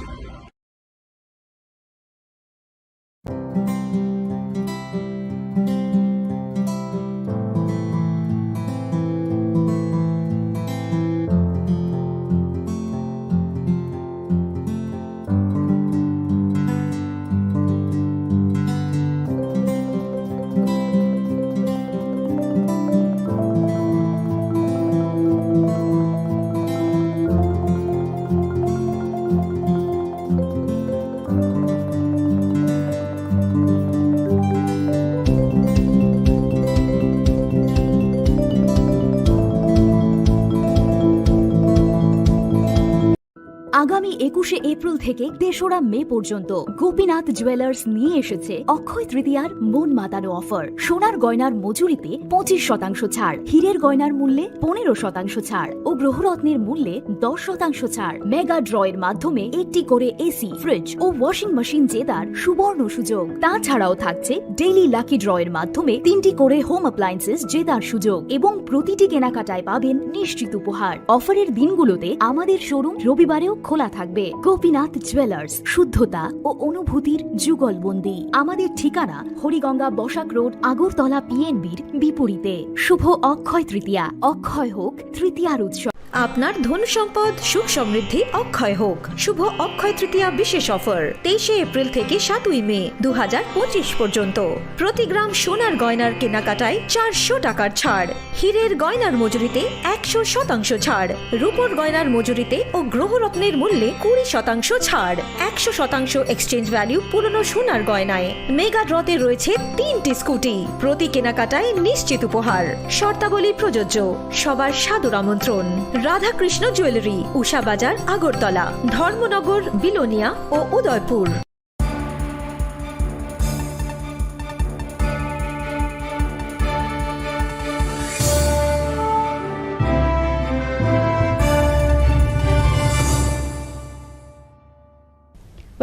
S21: আগামী 21শে April থেকে 3রা মে পর্যন্ত Gopinath jewellers নিয়ে এসেছে অক্ষয় তৃতীয়ার মন মাতানো offer. সোনার গয়নার মজুরিতে 25% ছাড়, হীরের গয়নার মূল্যে 15% ছাড় ও গ্রহরত্নের মূল্যে 10% ছাড়। মেগা ড্রয়ের মাধ্যমে একটি করে এসি, ফ্রিজ ও ওয়াশিং মেশিন জেতার সুবর্ণ সুযোগ। তাছাড়াও থাকছে ডেইলি লাকি ড্রয়ের মাধ্যমে 3টি করে হোম অ্যাপ্লায়েন্সেস জেতার সুযোগ এবং প্রতিটি কেনাকাটায় পাবেন নিশ্চিত উপহার। অফারের দিনগুলোতে আমাদের শোরুম রবিবারেও খোলা থাকবে। গোপীনাথ জুয়েলার্স, শুদ্ধতা ও অনুভূতির যুগলবন্দি। আমাদের ঠিকানা হরিগঙ্গা বসাক রোড, আগরতলা পিএনবির বিপরীতে। শুভ অক্ষয় তৃতীয়া, অক্ষয় হোক তৃতীয়ার উৎসব।
S22: আপনার ধন সম্পদ সুখ সমৃদ্ধি অক্ষয় হোক। শুভ অক্ষয় তৃতীয়া বিশেষ অফার 23শে এপ্রিল থেকে 7ই মে 2025 পর্যন্ত। প্রতি গ্রাম সোনার গয়নার কেনাকাটায় 400 টাকার ছাড়, হীরের গয়নার মজুরিতে 100% ছাড়, রূপোর গয়নার মজুরিতে ও গ্রহরত্নের মূল্যে 20% ছাড়, 100% এক্সচেঞ্জ ভ্যালু পুরনো সোনার গয়নায়। মেগা ড্রতে রয়েছে 3টি স্কুটি, প্রতি কেনাকাটায় নিশ্চিত উপহার। শর্তাবলী প্রযোজ্য। সবার সাদর আমন্ত্রণ। রাধাকৃষ্ণ জুয়েলারি, উষা বাজার, আগরতলা, ধর্মনগর, বিলোনিয়া ও Udaipur.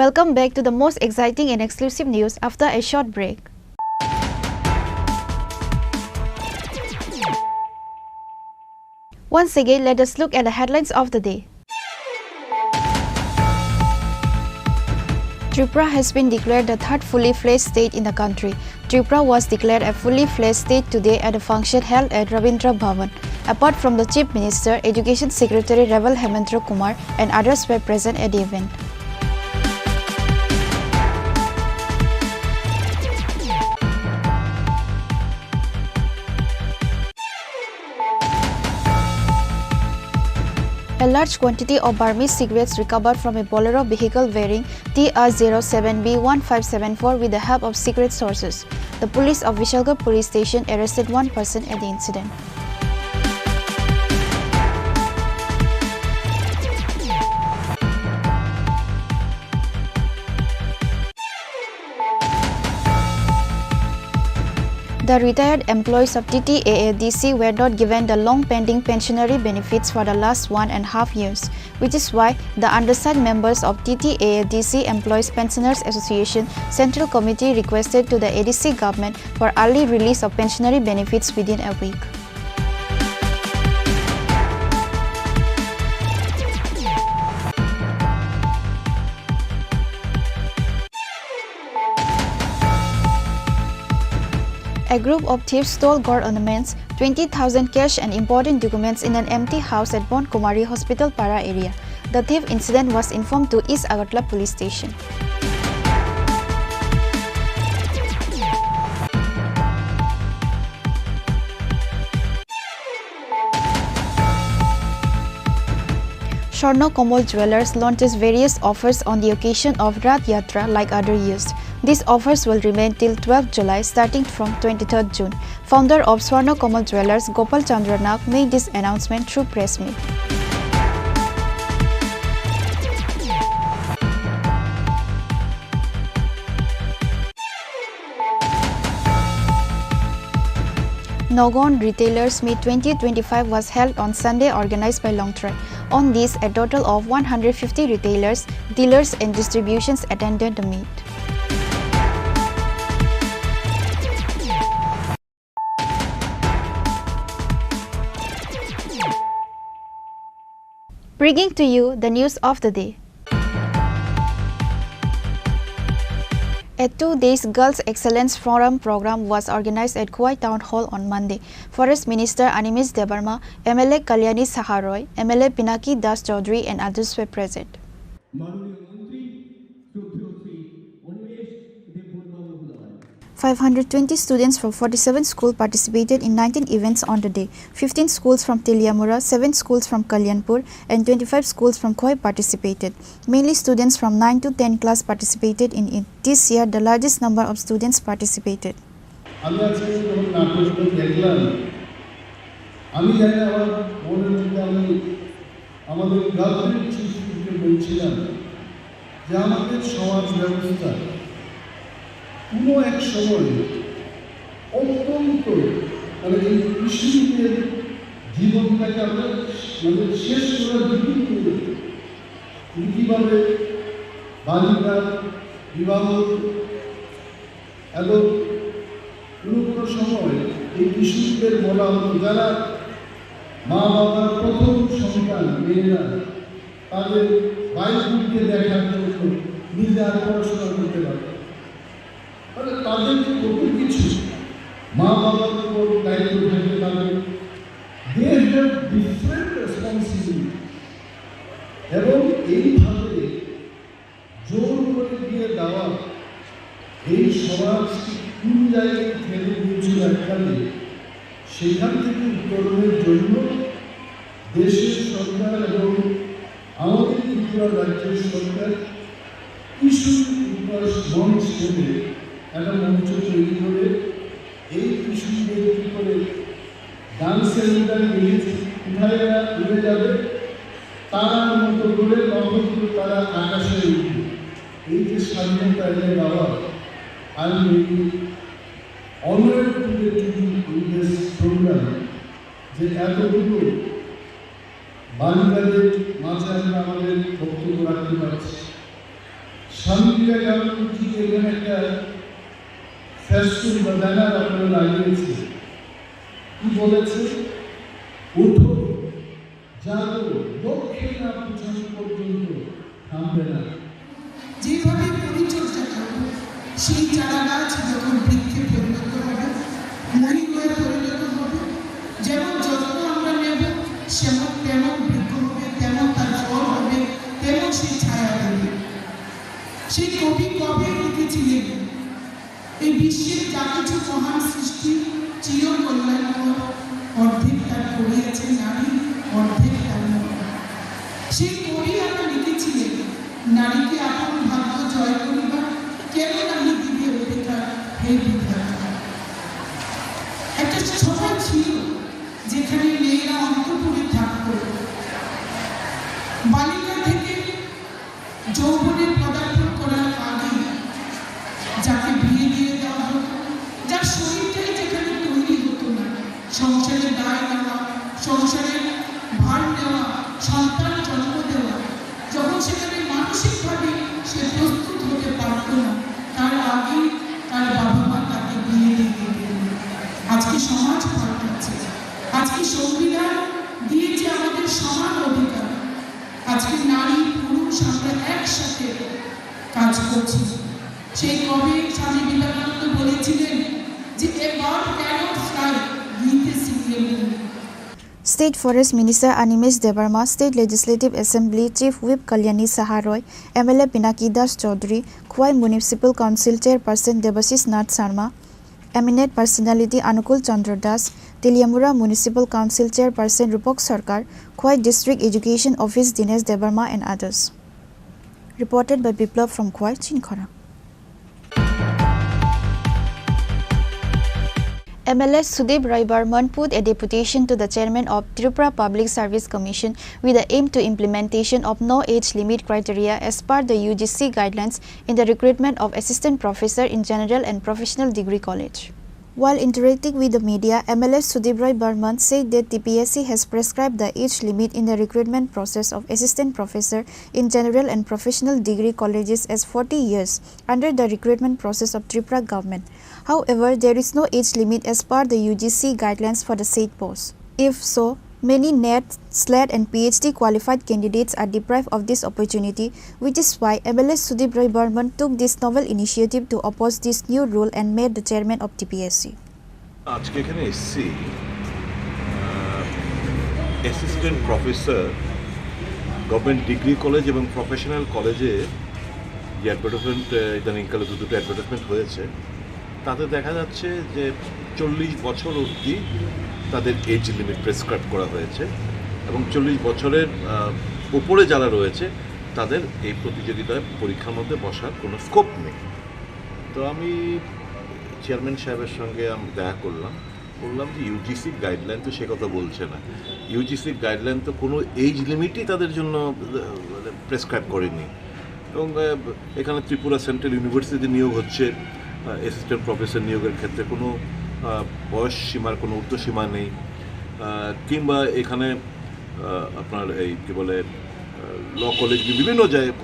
S10: Welcome back to the most exciting and exclusive news after a short break. Once again, let us look at the headlines of the day. Tripura has been declared the third fully fledged state in the country. Tripura was declared a fully fledged state today at a function held at Rabindra Bhavan. Apart from the Chief Minister, Education Secretary Raval Hemendra Kumar and others were present at the event. A large quantity of Burmese cigarettes recovered from a Bolero vehicle bearing TR07B1574 with the help of secret sources. The police of Vishalgarh police station arrested one person at the incident. The retired employees of TTAADC were not given the long-pending pensionary benefits for the last 1.5 years, which is why the undersigned members of TTAADC Employees Pensioners Association Central Committee requested to the ADC government for early release of pensionary benefits within a week. A group of thieves stole gold ornaments, 20,000 cash and important documents in an empty house at Bon Kumari Hospital Para area. The thief incident was informed to East Agartala Police Station. Swarno Komal Jewelers launches various offers on the occasion of Rath Yatra like other years. These offers will remain till 12 July starting from 23rd June. Founder of Swarno Komal Jewelers, Gopal Chandra Nag, made this announcement through press meet. Nogon Retailers Meet 2025 was held on Sunday, organized by Longtry. On this, a total of 150 retailers, dealers and distributions attended the meet. Bringing to you the news of the day. A 2-day Girls Excellence Forum program was organized at IKFAI Town Hall on Monday. Forest Minister Animesh Debarma, MLA Kalyani Saharoy, MLA Pinaki Das Chaudhary and others were present. 520 students from 47 schools participated in 19 events on the day. 15 schools from Teliamura, 7 schools from Kalyanpur and 25 schools from IKFAI participated. Mainly students from 9 to 10 class participated in it. This year, the largest number of students participated.
S13: কোনো এক সময় অত্যন্ত মানে এই কৃষিদের জীবনটাকে আমরা মানে শেষ করার দিকে কীভাবে বালিকা বিবাহ এবং কোনো সময় এই কৃষিদের বলা হতো যারা মা বাবার প্রথম সন্তান মেয়েরা তাদের বাইরে দেখার জন্য নিজে আর পড়াশোনা করতে পারে তাহলে তাদের কত কিছু মা বাবার উপর দায়িত্ব থাকে তাদের দে হ্যাভ ডিফারেন্ট রেসপন্সিবিলিটি এবং এইভাবে জোর করে দিয়ে দেওয়া এই সমাজ কোন জায়গায় ফেলে দিয়েছিল এককালে সেখান থেকে উত্তরণের জন্য দেশের সরকার এবং আমাদের ত্রিপুরা রাজ্যের সরকার কিশোর বিকাশ মঞ্চ করে একটা মঞ্চ তৈরি করে এই কৃষকদের কী করে ডান্স সেন্টার কোথায় এরা উড়ে যাবে তারা মতো করে লক্ষ্য তারা আকাশে উঠবে এই যে স্বাধীনতা এনে বাবা আমি honour today to this programme যে এতটুকু বালিকাদের মাঝে আমরা আমাদের বক্তব্য রাখতে পারছি স্বামী বিবেকানন্দজি এখানে একটা ফেস্টুন বা ব্যানার আপনারা লাগিয়েছে কি বলেছে উঠো জাগো লক্ষ্যে না পৌঁছানো পর্যন্ত থামবে না
S4: যেভাবে পরিচর্যা করবো সেই চারা গাছ যখন বৃক্ষে পরিণত হবে মণি হয়ে পরিণত হবে যেমন যত্ন আমরা নেব তেমন বৃক্ষ হবে তেমন তার ফল হবে তেমন সেই ছায়া দেবে সেই কবি কবে লিখেছিলেন এই বিশ্বের যা কিছু মহান সৃষ্টি চির কল্যাণকর অর্ধেক তার করিয়াছে নারী অর্ধেক তার সেই কবি আমরা লিখেছিলেন নারীকে আপন ভাগ্য জয় করিবার কেন নারী দিবে অধিকার হে বিধাতা একটা সময় ছিল যেখানে মেয়েরা অন্তঃপুরে থাকত বালিকা থেকে যৌবনে পদার্পণ করার আগে যাকে বিয়ে দিয়ে দেওয়া হতো যার শরীরটাই যেখানে তৈরি হতো না সংসারে দায় নেওয়া সংসারের ভার নেওয়া সন্তান জন্ম দেওয়া যখন সেখানে মানসিকভাবে সে প্রস্তুত হতে পারত না তার আগে তার বাবা মা তাকে বিয়ে দিয়ে দিতেন আজকে সমাজ পাল্টাচ্ছে আজকে সংবিধান দিয়েছে আমাদের সমান অধিকার আজকে নারী পুরুষ আমরা একসাথে কাজ করছি সেই কবি স্বামী বিবেকানন্দ বলেছিলেন যে a bird cannot fly with a single wing
S10: State Forest Minister Animesh Debarma, State Legislative Assembly Chief Whip Kalyani Saharoy, MLA Pinaki Das Chaudhary, IKFAI Municipal Council Chairperson Debashish Nath Sharma, eminent personality Anukul Chandra Das, Teliamura Municipal Council Chairperson Rupok Sarkar, Khwai District Education Office Dinesh Debarma and others. Reported by Biplav from Khwai, Chini Khorang. MLS Sudip Rai Barman put a deputation to the chairman of Tripura Public Service Commission with the aim to implementation of no age limit criteria as per the UGC guidelines in the recruitment of assistant professor in general and professional degree college. While interacting with the media, MLS Sudip Rai Barman said that TPSC has prescribed the age limit in the recruitment process of assistant professor in general and professional degree colleges as 40 years under the recruitment process of Tripura government. However, there is no age limit as per the UGC guidelines for the said post. If so, many NET, SLET and PhD qualified candidates are deprived of this opportunity, which is why MLS Sudip Rai Barman took this novel initiative to oppose this new rule and made the chairman of TPSC.
S5: আজকে এখানে এসছি assistant professor government degree college এবং professional কলেজে যে advertisement ইদানিংকালে দুটো advertisement হয়েছে তাতে দেখা যাচ্ছে যে 40 বছর অবধি তাদের এজ লিমিট প্রেসক্রাইব করা হয়েছে এবং 40 বছরের উপরে যারা রয়েছে তাদের এই প্রতিযোগিতায় পরীক্ষার মধ্যে বসার কোনো স্কোপ নেই। তো আমি চেয়ারম্যান সাহেবের সঙ্গে আমি দেখা বললাম যে ইউজিসি গাইডলাইন তো সে কথা বলছে না, ইউজিসি গাইডলাইন তো কোনো এজ লিমিটই তাদের জন্য প্রেসক্রাইব করেনি এবং এখানে ত্রিপুরা সেন্ট্রাল ইউনিভার্সিটিতে নিয়োগ হচ্ছে অ্যাসিস্ট্যান্ট প্রফেসর নিয়োগের ক্ষেত্রে কোনো বয়স সীমার কোনো ঊর্ধ্বসীমা নেই, কিংবা এখানে আপনার এই কী বলে ল কলেজ বিভিন্ন জায়গায়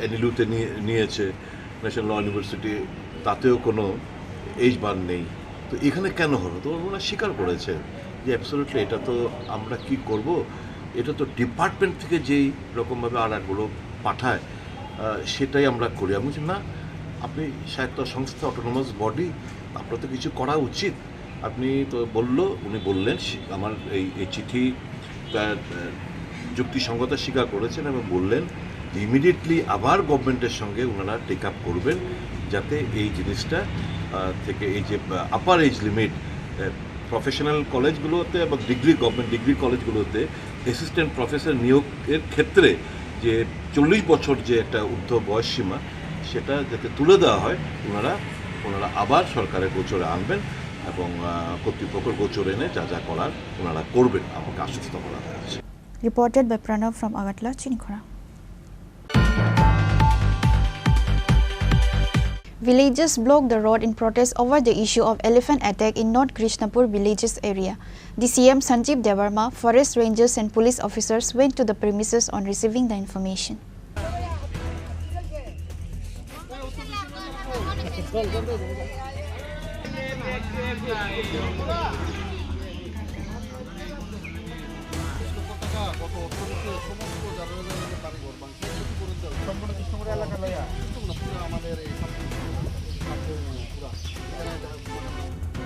S5: এনইউতে নিয়েছে, ন্যাশনাল ল ইউনিভার্সিটি, তাতেও কোনো এজ বার নেই। তো এখানে কেন হলো? তো ওনারা স্বীকার করেছে যে অ্যাবসলিউটলি এটা তো আমরা কি করব, এটা তো ডিপার্টমেন্ট থেকে যেই রকমভাবে আর্ডারগুলো পাঠায় সেটাই আমরা করি। আমি বলছি না, আপনি স্বায়ত্ত সংস্থা অটোনোমাস বডি, আপনার তো কিছু করা উচিত। আপনি তো উনি বললেন আমার এই চিঠি যুক্তিসঙ্গতা স্বীকার করেছেন এবং বললেন ইমিডিয়েটলি আবার গভর্নমেন্টের সঙ্গে ওনারা টেক আপ করবেন যাতে এই জিনিসটা থেকে এই যে আপার এজ লিমিট প্রফেশনাল কলেজগুলোতে এবং গভর্নমেন্ট ডিগ্রি কলেজগুলোতে অ্যাসিস্ট্যান্ট প্রফেসর নিয়োগের ক্ষেত্রে যে 40 বছর যে একটা ঊর্ধ্ব বয়স সীমা সেটা যাতে তুলে দেওয়া হয়, ওনারা আবার সরকারের গোচরে আনবেন এবং কর্তৃপক্ষের গোচরে এনে যা যা করার ওনারা করবেন আমাকে আশ্বস্ত করা হয়েছে।
S10: Reported by Pranav from Agatla, Chini Khorang. Villagers blocked the road in protest over the issue of elephant attack in North Krishnapur villages area. DCM Sanjeev Devarma, forest rangers and police officers went to the premises on receiving the information.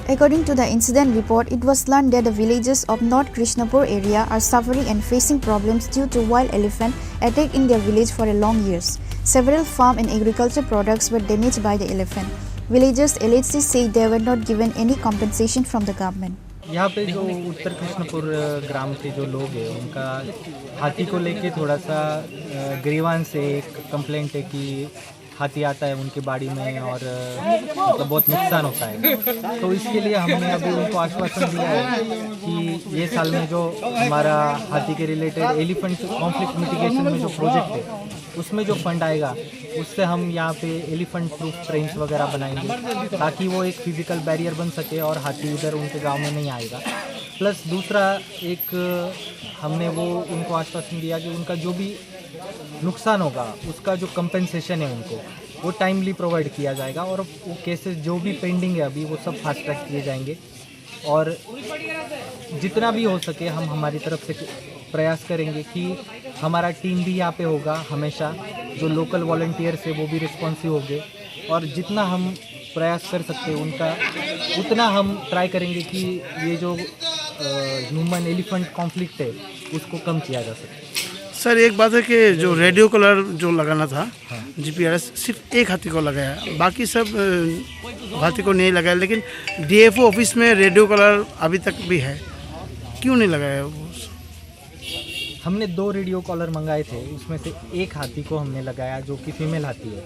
S10: According to the incident report, it was learned that the villagers of North Krishnapur area are suffering and facing problems due to wild elephant attack in their village for a long years. Several farm and agriculture products were damaged by the elephant. Villagers allegedly say they were not given any compensation from the government.
S6: यहाँ पे जो उत्तर कृष्णपुर ग्राम के जो लोग हैं उनका हाथी को लेके थोड़ा सा ग्रीवांस से एक कंप्लेंट है कि हाथी आता है उनकी बाड़ी में और मतलब बहुत नुकसान होता है। तो इसके लिए हमने अभी उनको आश्वासन दिया है कि ये साल में जो हमारा हाथी के रिलेटेड एलिफेंट कॉन्फ्लिक्ट मिटिगेशन में जो प्रोजेक्ट है उसमें जो फंड आएगा उससे हम यहाँ पे एलिफेंट प्रूफ ट्रेन्स वगैरह बनाएंगे ताकि वो एक फिजिकल बैरियर बन सके और हाथी इधर उनके गांव में नहीं आएगा। प्लस दूसरा एक हमने वो उनको आश्वासन दिया कि उनका जो भी नुकसान होगा उसका जो कंपेंसेशन है उनको वो टाइमली प्रोवाइड किया जाएगा और वो केसेस जो भी पेंडिंग है अभी वो सब फास्ट ट्रैक किए जाएंगे और जितना भी हो सके हम हमारी तरफ से प्रयास करेंगे कि हमारा टीम भी यहाँ पे होगा हमेशा, जो लोकल वॉलंटियर्स है वो भी रिस्पॉन्सिव होंगे और जितना हम प्रयास कर सकते हैं उनका उतना हम ट्राई करेंगे कि ये जो ह्यूमन एलिफेंट कॉन्फ्लिक्ट है उसको कम किया जा सके।
S7: सर एक बात है कि जो रेडियो कलर जो लगाना था जीपीआरएस सिर्फ एक हाथी को लगाया, बाकी सब हाथी को नहीं लगाया, लेकिन डीएफओ ऑफिस में रेडियो कलर अभी तक भी है, क्यों नहीं लगाया वो?
S6: हमने 2 रेडियो कॉलर मंगाए थे, उसमें से एक हाथी को हमने लगाया जो कि फीमेल हाथी है।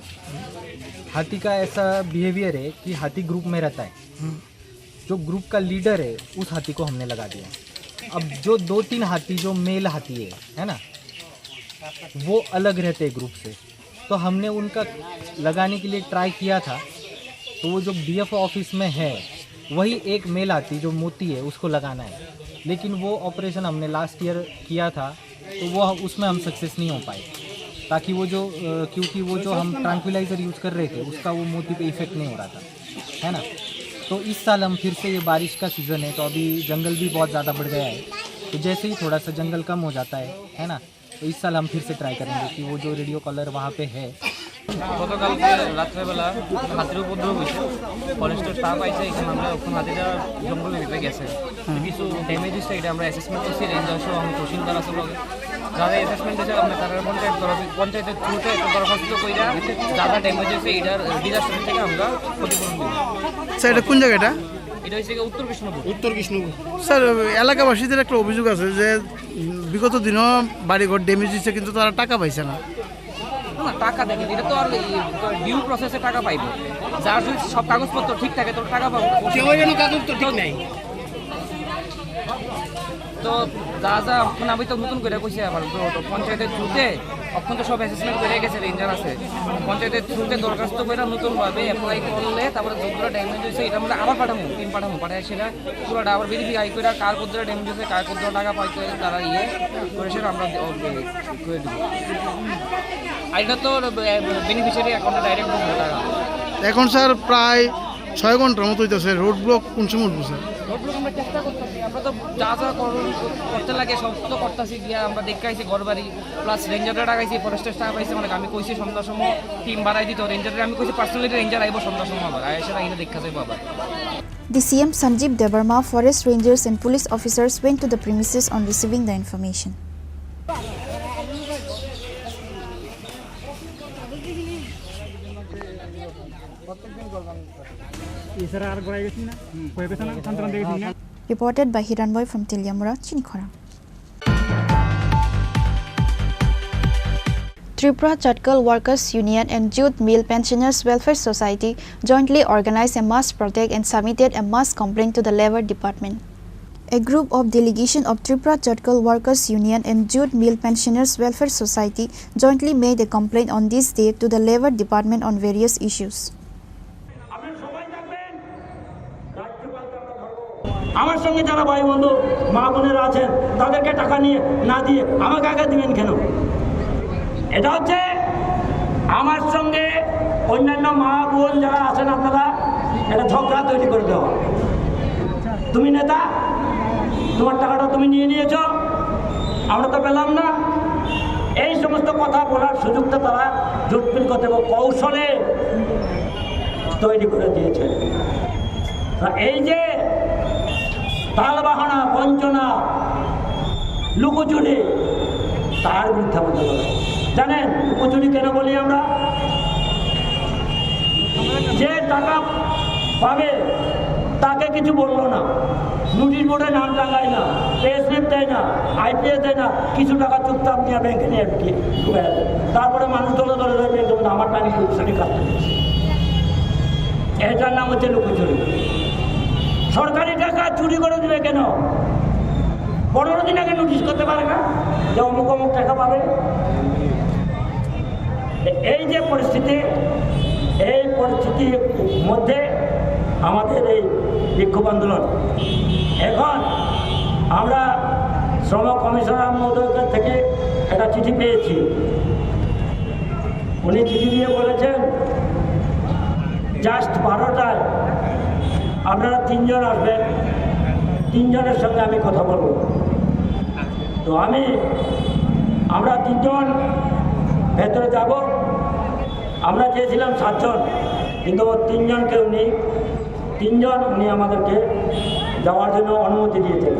S6: हाथी का ऐसा बिहेवियर है कि हाथी ग्रुप में रहता है, जो ग्रुप का लीडर है उस हाथी को हमने लगा दिया। अब जो 2-3 हाथी जो मेल हाथी है ना, वो अलग रहते हैं ग्रुप से, तो हमने उनका लगाने के लिए ट्राई किया था। तो वो जो डीएफओ ऑफिस में है वही एक मेल हाथी जो मोती है उसको लगाना है, लेकिन वो ऑपरेशन हमने लास्ट ईयर किया था, तो वो उसमें हम सक्सेस नहीं हो पाए, ताकि वो जो क्योंकि वो जो हम ट्रैंक्विलाइज़र यूज़ कर रहे थे उसका वो मोती पे इफेक्ट नहीं हो रहा था, है ना। तो इस साल हम फिर से, ये बारिश का सीज़न है तो अभी जंगल भी बहुत ज़्यादा बढ़ गया है, तो जैसे ही थोड़ा सा जंगल कम हो जाता है ना, तो इस साल हम फिर से ट्राई करेंगे कि वो जो रेडियो कॉलर वहाँ पे है।
S8: গতকালকে রাত্রেবেলা হাতির উপদ্রব হয়েছে, ফরেস্টের স্টাফ আইসে এখানে, আমরা ওখানে হাতিটা জঙ্গলের ভিতরে গেছে, কিছু ড্যামেজ হচ্ছে, এটা আমরা অ্যাসেসমেন্ট করছি, রেঞ্জার সহ আমি তহসিলদার আছে লগে, যারা অ্যাসেসমেন্ট হয়েছে আমরা তারা পঞ্চায়েতের থ্রুতে দরখাস্ত কইরা যারা ড্যামেজ হয়েছে এটার ডিজাস্টার থেকে আমরা ক্ষতিপূরণ দিব।
S7: স্যার এটা কোন জায়গাটা?
S8: এটা হচ্ছে উত্তর কৃষ্ণপুর।
S7: উত্তর কৃষ্ণপুর। স্যার এলাকাবাসীদের একটা অভিযোগ আছে যে বিগত দিনও বাড়িঘর ড্যামেজ হচ্ছে কিন্তু তারা টাকা পাইছে না।
S8: না, টাকা দেখেন, এটা তো আর ডিউ প্রসেসে টাকা পাইবে, যার যদি সব কাগজপত্র ঠিক থাকে তো টাকা পাবো।
S7: কাগজ তো ঠিক নাই,
S8: তো যা যা এখন আমি তো নতুন করে কইছি, আবার তো পঞ্চায়েতের থ্রুতে এখন তো সব অ্যাসেসমেন্ট করে গেছে, রেঞ্জার আছে, পঞ্চায়েতের থ্রুতে দরখাস্ত করে নতুনভাবে অ্যাপ্লাই করলে তারপরে যতটা ড্যামেজ হয়েছে এটা আমরা আবার টিম পাঠায় সেটা পুরোটা আবার ভেরিফাই করে কার কতটা ড্যামেজ হয়েছে, কার কতটা টাকা পাইতে তারা করে সেটা আমরা করে দেবো। আর এটা তো বেনিফিশিয়ারি অ্যাকাউন্টে ডাইরেক্ট ঢুকবে টাকা।
S7: এখন স্যার প্রায় 6 ঘন্টার মতো হইতেছে, রোড ব্লক কোন সময় উঠবো স্যার?
S8: রোড ব্লক আমরা চেষ্টা করতেছি, আমরা তো যা যা করতে লাগে সব তো করতেছি, গিয়া আমরা দেখাইছি ঘর বাড়ি, প্লাস রেঞ্জাররা ডাকাইছি, ফরেস্টের স্টাফ আইছে, মানে আমি কইছি সন্ধ্যার সময় টিম বাড়াই দিত, রেঞ্জাররা আমি কইছি পার্সোনালি রেঞ্জার আইব সন্ধ্যার সময়, আবার আইসা এখানে দেখা যাইব আবার।
S10: The CM Sanjeev Debarma, forest rangers and police officers went to the premises on receiving the information. Reported by Hiranboy from Tilyamura, Chini Khorang. Tripura Chatkal Workers Union and Youth Mill Pensioners Welfare Society jointly organized a mass protest and submitted a mass complaint to the Labour Department. A group of delegation of Tripura Chatkal Workers Union and Youth Mill Pensioners Welfare Society jointly made a complaint on this day to the Labour Department on various issues.
S23: আমার সঙ্গে যারা ভাই বন্ধু মা বোনেরা আছেন তাদেরকে টাকা নিয়ে না দিয়ে আমাকে আগে দিবেন কেন? এটা হচ্ছে আমার সঙ্গে অন্যান্য মা বোন যারা আছেন আপনারা এটা ঝগড়া তৈরি করে দেওয়া। তুমি নেতা, তোমার টাকাটা তুমি নিয়ে নিয়েছ, আমরা তো পেলাম না, এই সমস্ত কথা বলার সুযোগটা তারা জুটমিল করতে কৌশলে তৈরি করে দিয়েছে। এই যে তালবাহানা, বঞ্চনা, লুকোচুরি, তার বিরুদ্ধে আমাদের লড়াই। জানেন লুকোচুরি কেন বলি আমরা? যে টাকা পাবে তাকে কিছু বললো না, নোটিশ বোর্ডে নাম টাঙায় না, পে স্লিপ দেয় না, আইপিএস দেয় না, কিছু টাকা চুপচাপ নিয়ে ব্যাংকে নিয়ে ঢুকে যাবে, তারপরে মানুষ দলে দলে যাবে আমার টাকা শ্রেণী কাটতে দিচ্ছে। এটার নাম হচ্ছে লুকোচুরি। সরকারি টাকা চুরি করে দেবে কেন? 15 দিন আগে নোটিশ করতে পারে না যে অমুক অমুক টাকা পাবে? এই যে পরিস্থিতি, এই পরিস্থিতির মধ্যে আমাদের এই বিক্ষোভ আন্দোলন। এখন আমরা শ্রম কমিশনার মহোদয়ের থেকে একটা চিঠি পেয়েছি। উনি চিঠি দিয়ে বলেছেন জাস্ট 12টায় আপনারা 3 জন আসবেন, 3 জনের সঙ্গে আমি কথা বলবো। তো আমরা 3 জন ভেতরে যাব। আমরা চেয়েছিলাম 7 জন, কিন্তু 3 জন কেউ নেই, 3 জন উনি আমাদেরকে যাওয়ার জন্য অনুমতি দিয়েছেন।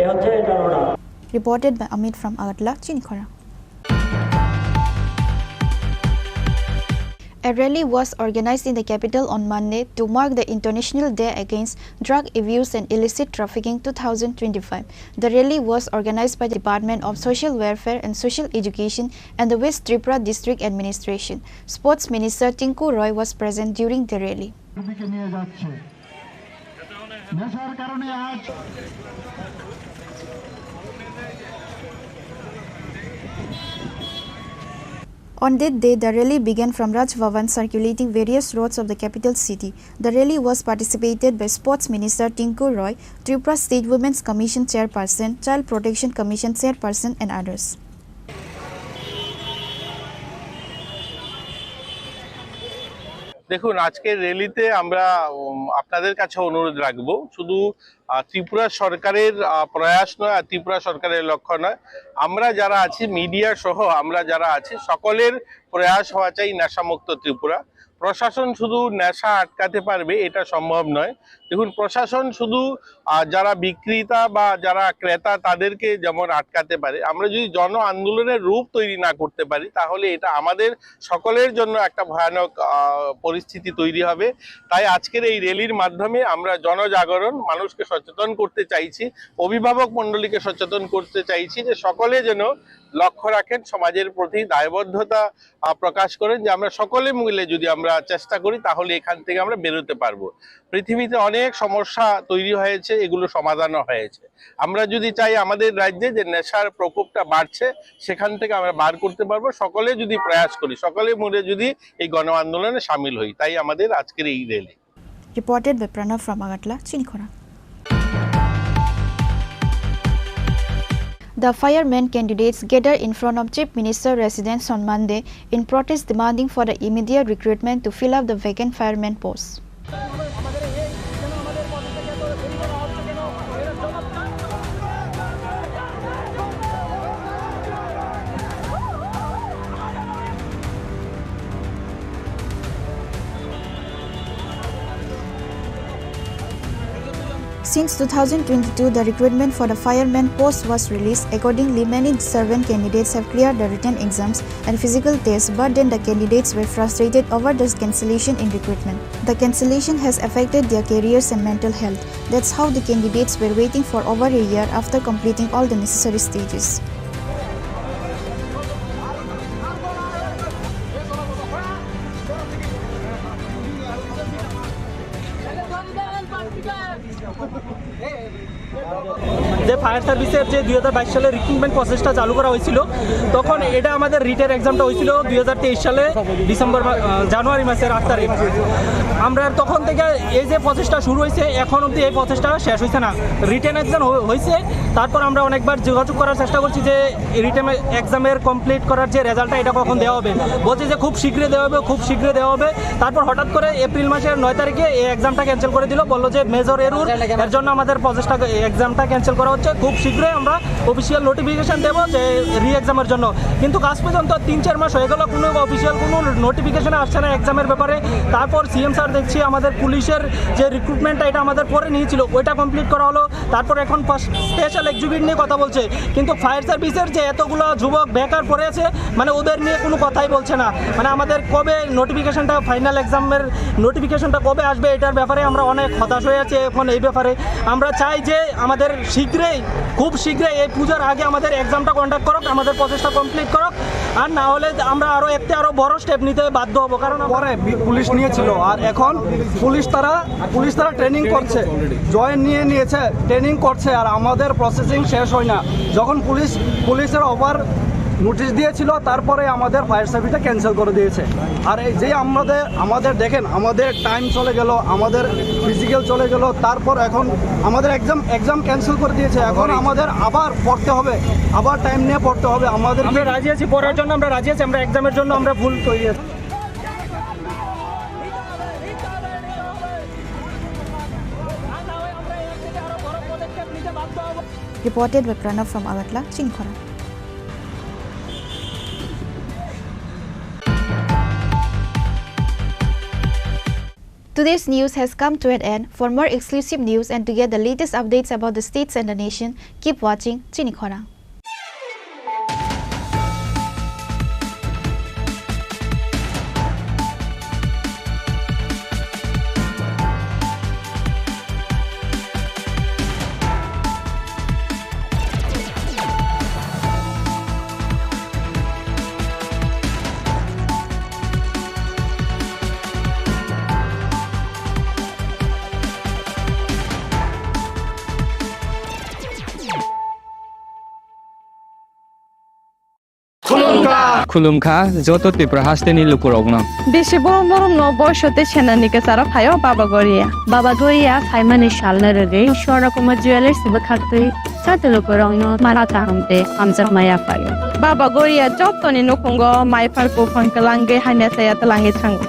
S23: এ হচ্ছে এটার order.
S10: Reported by Amit from Agatla, Chini Khorang. A rally was organized in the capital on Monday to mark the International Day Against Drug Abuse and Illicit Trafficking 2025. The rally was organized by the Department of Social Welfare and Social Education and the West Tripura District Administration. Sports Minister Tinku Roy was present during the rally. On that day, the rally began from Raj Bhavan, circulating various roads of the capital city. The rally was participated by Sports Minister Tinku Roy, Tripura State Women's Commission Chairperson, Child Protection Commission Chairperson and others.
S3: দেখুন আজকের র্যালিতে আমরা আপনাদের কাছে অনুরোধ রাখবো শুধু ত্রিপুরা সরকারের প্রয়াস নয় আর ত্রিপুরা সরকারের লক্ষ্য নয়, আমরা যারা আছি মিডিয়া সহ আমরা যারা আছি সকলের প্রয়াস হওয়া চাই নেশামুক্ত ত্রিপুরা। প্রশাসন শুধু নেশা আটকাতে পারবে এটা সম্ভব নয়। দেখুন প্রশাসন শুধু যারা বিক্রেতা বা যারা ক্রেতা তাদেরকে যেমন আটকাতে পারে, আমরা যদি জন আন্দোলনের রূপ তৈরি না করতে পারি তাহলে এটা আমাদের সকলের জন্য একটা ভয়ানক পরিস্থিতি তৈরি হবে। তাই আজকের এই র্যালির মাধ্যমে আমরা জনজাগরণ, মানুষকে সচেতন করতে চাইছি, অভিভাবক মণ্ডলীকে সচেতন করতে চাইছি যে সকলে যেন লক্ষ্য রাখেন, সমাজের প্রতি দায়বদ্ধতা প্রকাশ করেন যে আমরা সকলে মিলে যদি আমরা চেষ্টা করি তাহলে এখান থেকে আমরা বেরোতে পারবো। পৃথিবীতে অনেক সমস্যা তৈরি হয়েছে, এগুলো সমাধানও হয়েছে। আমরা যদি চাই আমাদের রাজ্যে যে নেশার প্রকোপটা বাড়ছে সেখান থেকে আমরা বার করতে পারবো, সকলে যদি প্রয়াস করি, সকলে মিলে যদি এই গণ আন্দোলনে সামিল হই। তাই আমাদের আজকের এই rally.
S10: Reported by Pranav from Agatla, Chini Khorang. The Fireman candidates gathered in front of Chief Minister residence on Monday in protest demanding for the immediate recruitment to fill up the vacant fireman posts. Since 2022, the recruitment for the fireman post was released. Accordingly, many servant candidates have cleared the written exams and physical tests, but then the candidates were frustrated over the cancellation in recruitment. The cancellation has affected their careers and mental health. That's how the candidates were waiting for over a year after completing all the necessary stages.
S9: যে fire সার্ভিসের যে 2022 সালে recruitment প্রসেসটা চালু করা হয়েছিল তখন এটা আমাদের রিটেন এক্সামটা হয়েছিল 2023 সালে জানুয়ারি মাসের 8 তারিখ। আমরা তখন থেকে এই যে প্রসেসটা শুরু হয়েছে এখন অবধি এই প্রসেসটা শেষ হয়েছে না। রিটেন এক্সাম হয়েছে, তারপর আমরা অনেকবার যোগাযোগ করার চেষ্টা করছি যে রিটেন এক্সামের কমপ্লিট করার যে রেজাল্টটা এটা কখন দেওয়া হবে, বলছে যে খুব শীঘ্রই দেওয়া হবে, খুব শীঘ্রই দেওয়া হবে। তারপর হঠাৎ করে এপ্রিল মাসের 9 তারিখে এই এক্সামটা ক্যান্সেল করে দিল, বললো যে মেজর এরর, এর জন্য আমাদের প্রসেসটা এক্সামটা ক্যান্সেল করা হচ্ছে। খুব শীঘ্রই আমরা অফিসিয়াল নোটিফিকেশন দেবো যে রি এক্সামের জন্য, কিন্তু কাজ পর্যন্ত 3-4 মাস হয়ে গেল কোনো অফিসিয়াল কোনো নোটিফিকেশন আসছে না এক্সামের ব্যাপারে। তারপর সিএম স্যার দেখছি আমাদের পুলিশের যে রিক্রুটমেন্টটা এটা আমাদের পরে নিয়েছিল ওইটা কমপ্লিট করা হলো, তারপর এখন স্পেশাল এক্সিকিউটিভ নিয়ে কথা বলছে, কিন্তু ফায়ার সার্ভিসের যে এতগুলো যুবক বেকার পড়ে আছে মানে ওদের নিয়ে কোনো কথাই বলছে না। মানে আমাদের কবে নোটিফিকেশনটা, ফাইনাল এক্সামের নোটিফিকেশনটা কবে আসবে এটার ব্যাপারে আমরা অনেক হতাশ হয়ে আছি। এখন এই ব্যাপারে আমরা চাই যে আমাদের শীঘ্রই, খুব শীঘ্রই এই পূজার আগে আমাদের এক্সামটা কন্ডাক্ট করুক, আমাদের প্রসেসটা কমপ্লিট করুক, আর না হলে আমরা আরও বড় স্টেপ নিতে বাধ্য হবো। কারণ
S11: পরে পুলিশ নিয়েছিল আর এখন পুলিশ তারা ট্রেনিং করছে, জয়েন নিয়েছে, ট্রেনিং করছে, আর আমাদের প্রসেসিং শেষ হয় না। যখন পুলিশের ওভার নোটিশ দিয়েছিল তারপরে আমাদের ফায়ার সার্ভিসটা ক্যান্সেল করে দিয়েছে। আর এই যে আমাদের দেখেন আমাদের টাইম চলে গেল, আমাদের ফিজিক্যাল চলে গেল, তারপর এখন আমাদের এক্সাম ক্যান্সেল করে দিয়েছে। এখন আমাদের আবার পড়তে হবে, আবার টাইম নিয়ে পড়তে হবে। আমরা
S9: রাজি আছি পড়ার জন্য, আমরা রাজি আছি, আমরা এক্সামের জন্য আমরা ভুল তৈরি আছি।
S10: Reported by Pranav from Agatla, Chini Khorang. Today's news has come to an end. For more exclusive news and to get the latest updates about the states and the nation, keep watching Chini Khorang.
S12: खुलुमखा जत त्रिपुरा हास्टेनि लुकुरगना
S14: बेसे बरम बरम न बयसते सेनानिके सारा फायो बाबा गोरिया फाइमानि शालना रगे शोरकुमा jewellers बखाते साते लुकुरगना माराता हमते हमजर माया फायो बाबा गोरिया जतनि नखंगो माइफारको फनकलांगे हाने साया तलांगे थांगो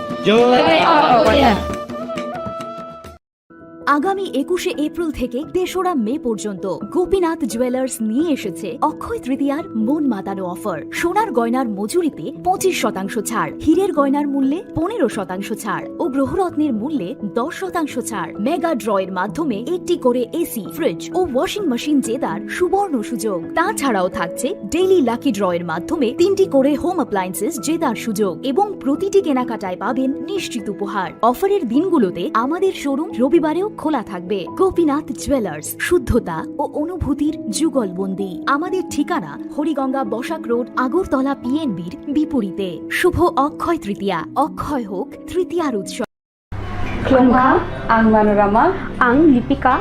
S21: আগামী 21শে এপ্রিল থেকে 3রা মে পর্যন্ত গোপীনাথ জুয়েলার্স নিয়ে এসেছে অক্ষয় তৃতীয়ার মন মাতানো অফার। সোনার গয়নার মজুরিতে 25% ছাড়, হীরের গয়নার মূল্যে 15% ছাড় ও গ্রহরত্নের মূল্যে 10% ছাড়। মেগা ড্রয়ের মাধ্যমে একটি করে এসি, ফ্রিজ ও ওয়াশিং মেশিন জেতার সুবর্ণ সুযোগ। তাছাড়াও থাকছে ডেইলি লাকি ড্রয়ের মাধ্যমে 3টি করে হোম অ্যাপ্লায়েন্সেস জেতার সুযোগ এবং প্রতিটি কেনাকাটায় পাবেন নিশ্চিত উপহার। অফারের দিনগুলোতে আমাদের শোরুম রবিবারেও খোলা থাকবে। গোপীনাথ জুয়েলার্স, শুদ্ধতা ও অনুভূতির যুগলবন্দি। আমাদের ঠিকানা হরিগঙ্গা বসাক রোড, আগরতলা পিএনবির বিপরীতে। শুভ অক্ষয় তৃতীয়া, অক্ষয় হোক তৃতীয়ার উৎসব।
S16: खुलुमखा आं मनोरमा आं लिपिका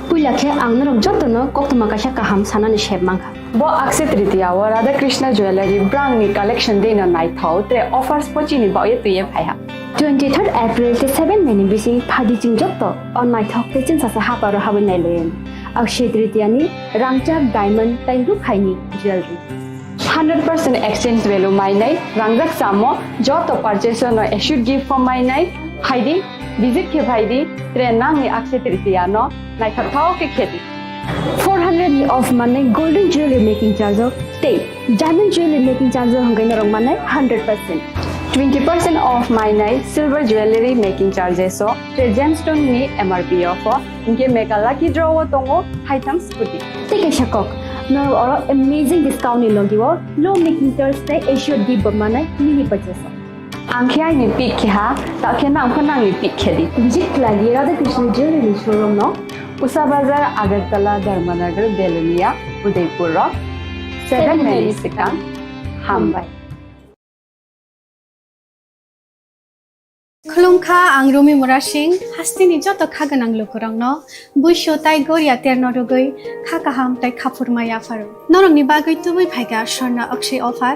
S16: पुइलाखे आं नरक जतनो कोक्तमा काशा काहाम सानानि शेबमांखा बो अक्षय तृतीया व राधा कृष्ण ज्वेलरी ब्रांडनि कलेक्शन देनो नाइथाव ते ऑफर्स पचिनि बाये तुये फाया 23 एप्रिल ते 7 मेनि बिसि फादि चिं जत्तो अन नाइथाव ते चिन सासा हापारो हाबन नाइलेन अक्षय तृतीयानि रांचाक डायमंड ताइरु खाइनि ज्वेलरी 100% exchange value माइनाइ रांजाक सामो जतो परचेस नो एशुड गिफ्ट फॉर माइनाइ हाइदि विजिट के भाईदी ट्रेन नांगनि अक्षय तृतीया नो नाइथाव के खेती 400 ऑफ माने गोल्डन ज्वेलरी मेकिंग चार्ज ते डायमंड ज्वेलरी मेकिंग चार्ज हंगै नरंग माने 100% 20% ऑफ माइनाइ सिल्वर ज्वेलरी मेकिंग चार्जेस ते जेमस्टोन नि एमआरपी ऑफ इनके मेकाला की ड्रॉ तोंगो हाइटम स्कूटी ते शকক नो और अमेजिंग डिस्काउंट नि लगिवो लो मेकिंग चार्ज ते एश्योर गिव माने मिनि परचेस आंखिया नि पिक हा ताके नाम खना नि पिक खेदी विजिट लागि राधा कृष्ण ज्वेलरी शोरूम नो उषा बाजार आगरतला धर्मनगर बेलुनिया उदयपुर 7 मेरी सेकंड हामबाय
S24: खुलुमखा आं रमि मुरा सिंह हास्तिनि जत खागोनां लोगोरांनो बैसो ताइ गोरिया तेरनरगै खाकाहाम ताइ खाफुरमाया फारो नरंनि बागै तुबै फाइगा स्वर्णा अक्षय ऑफर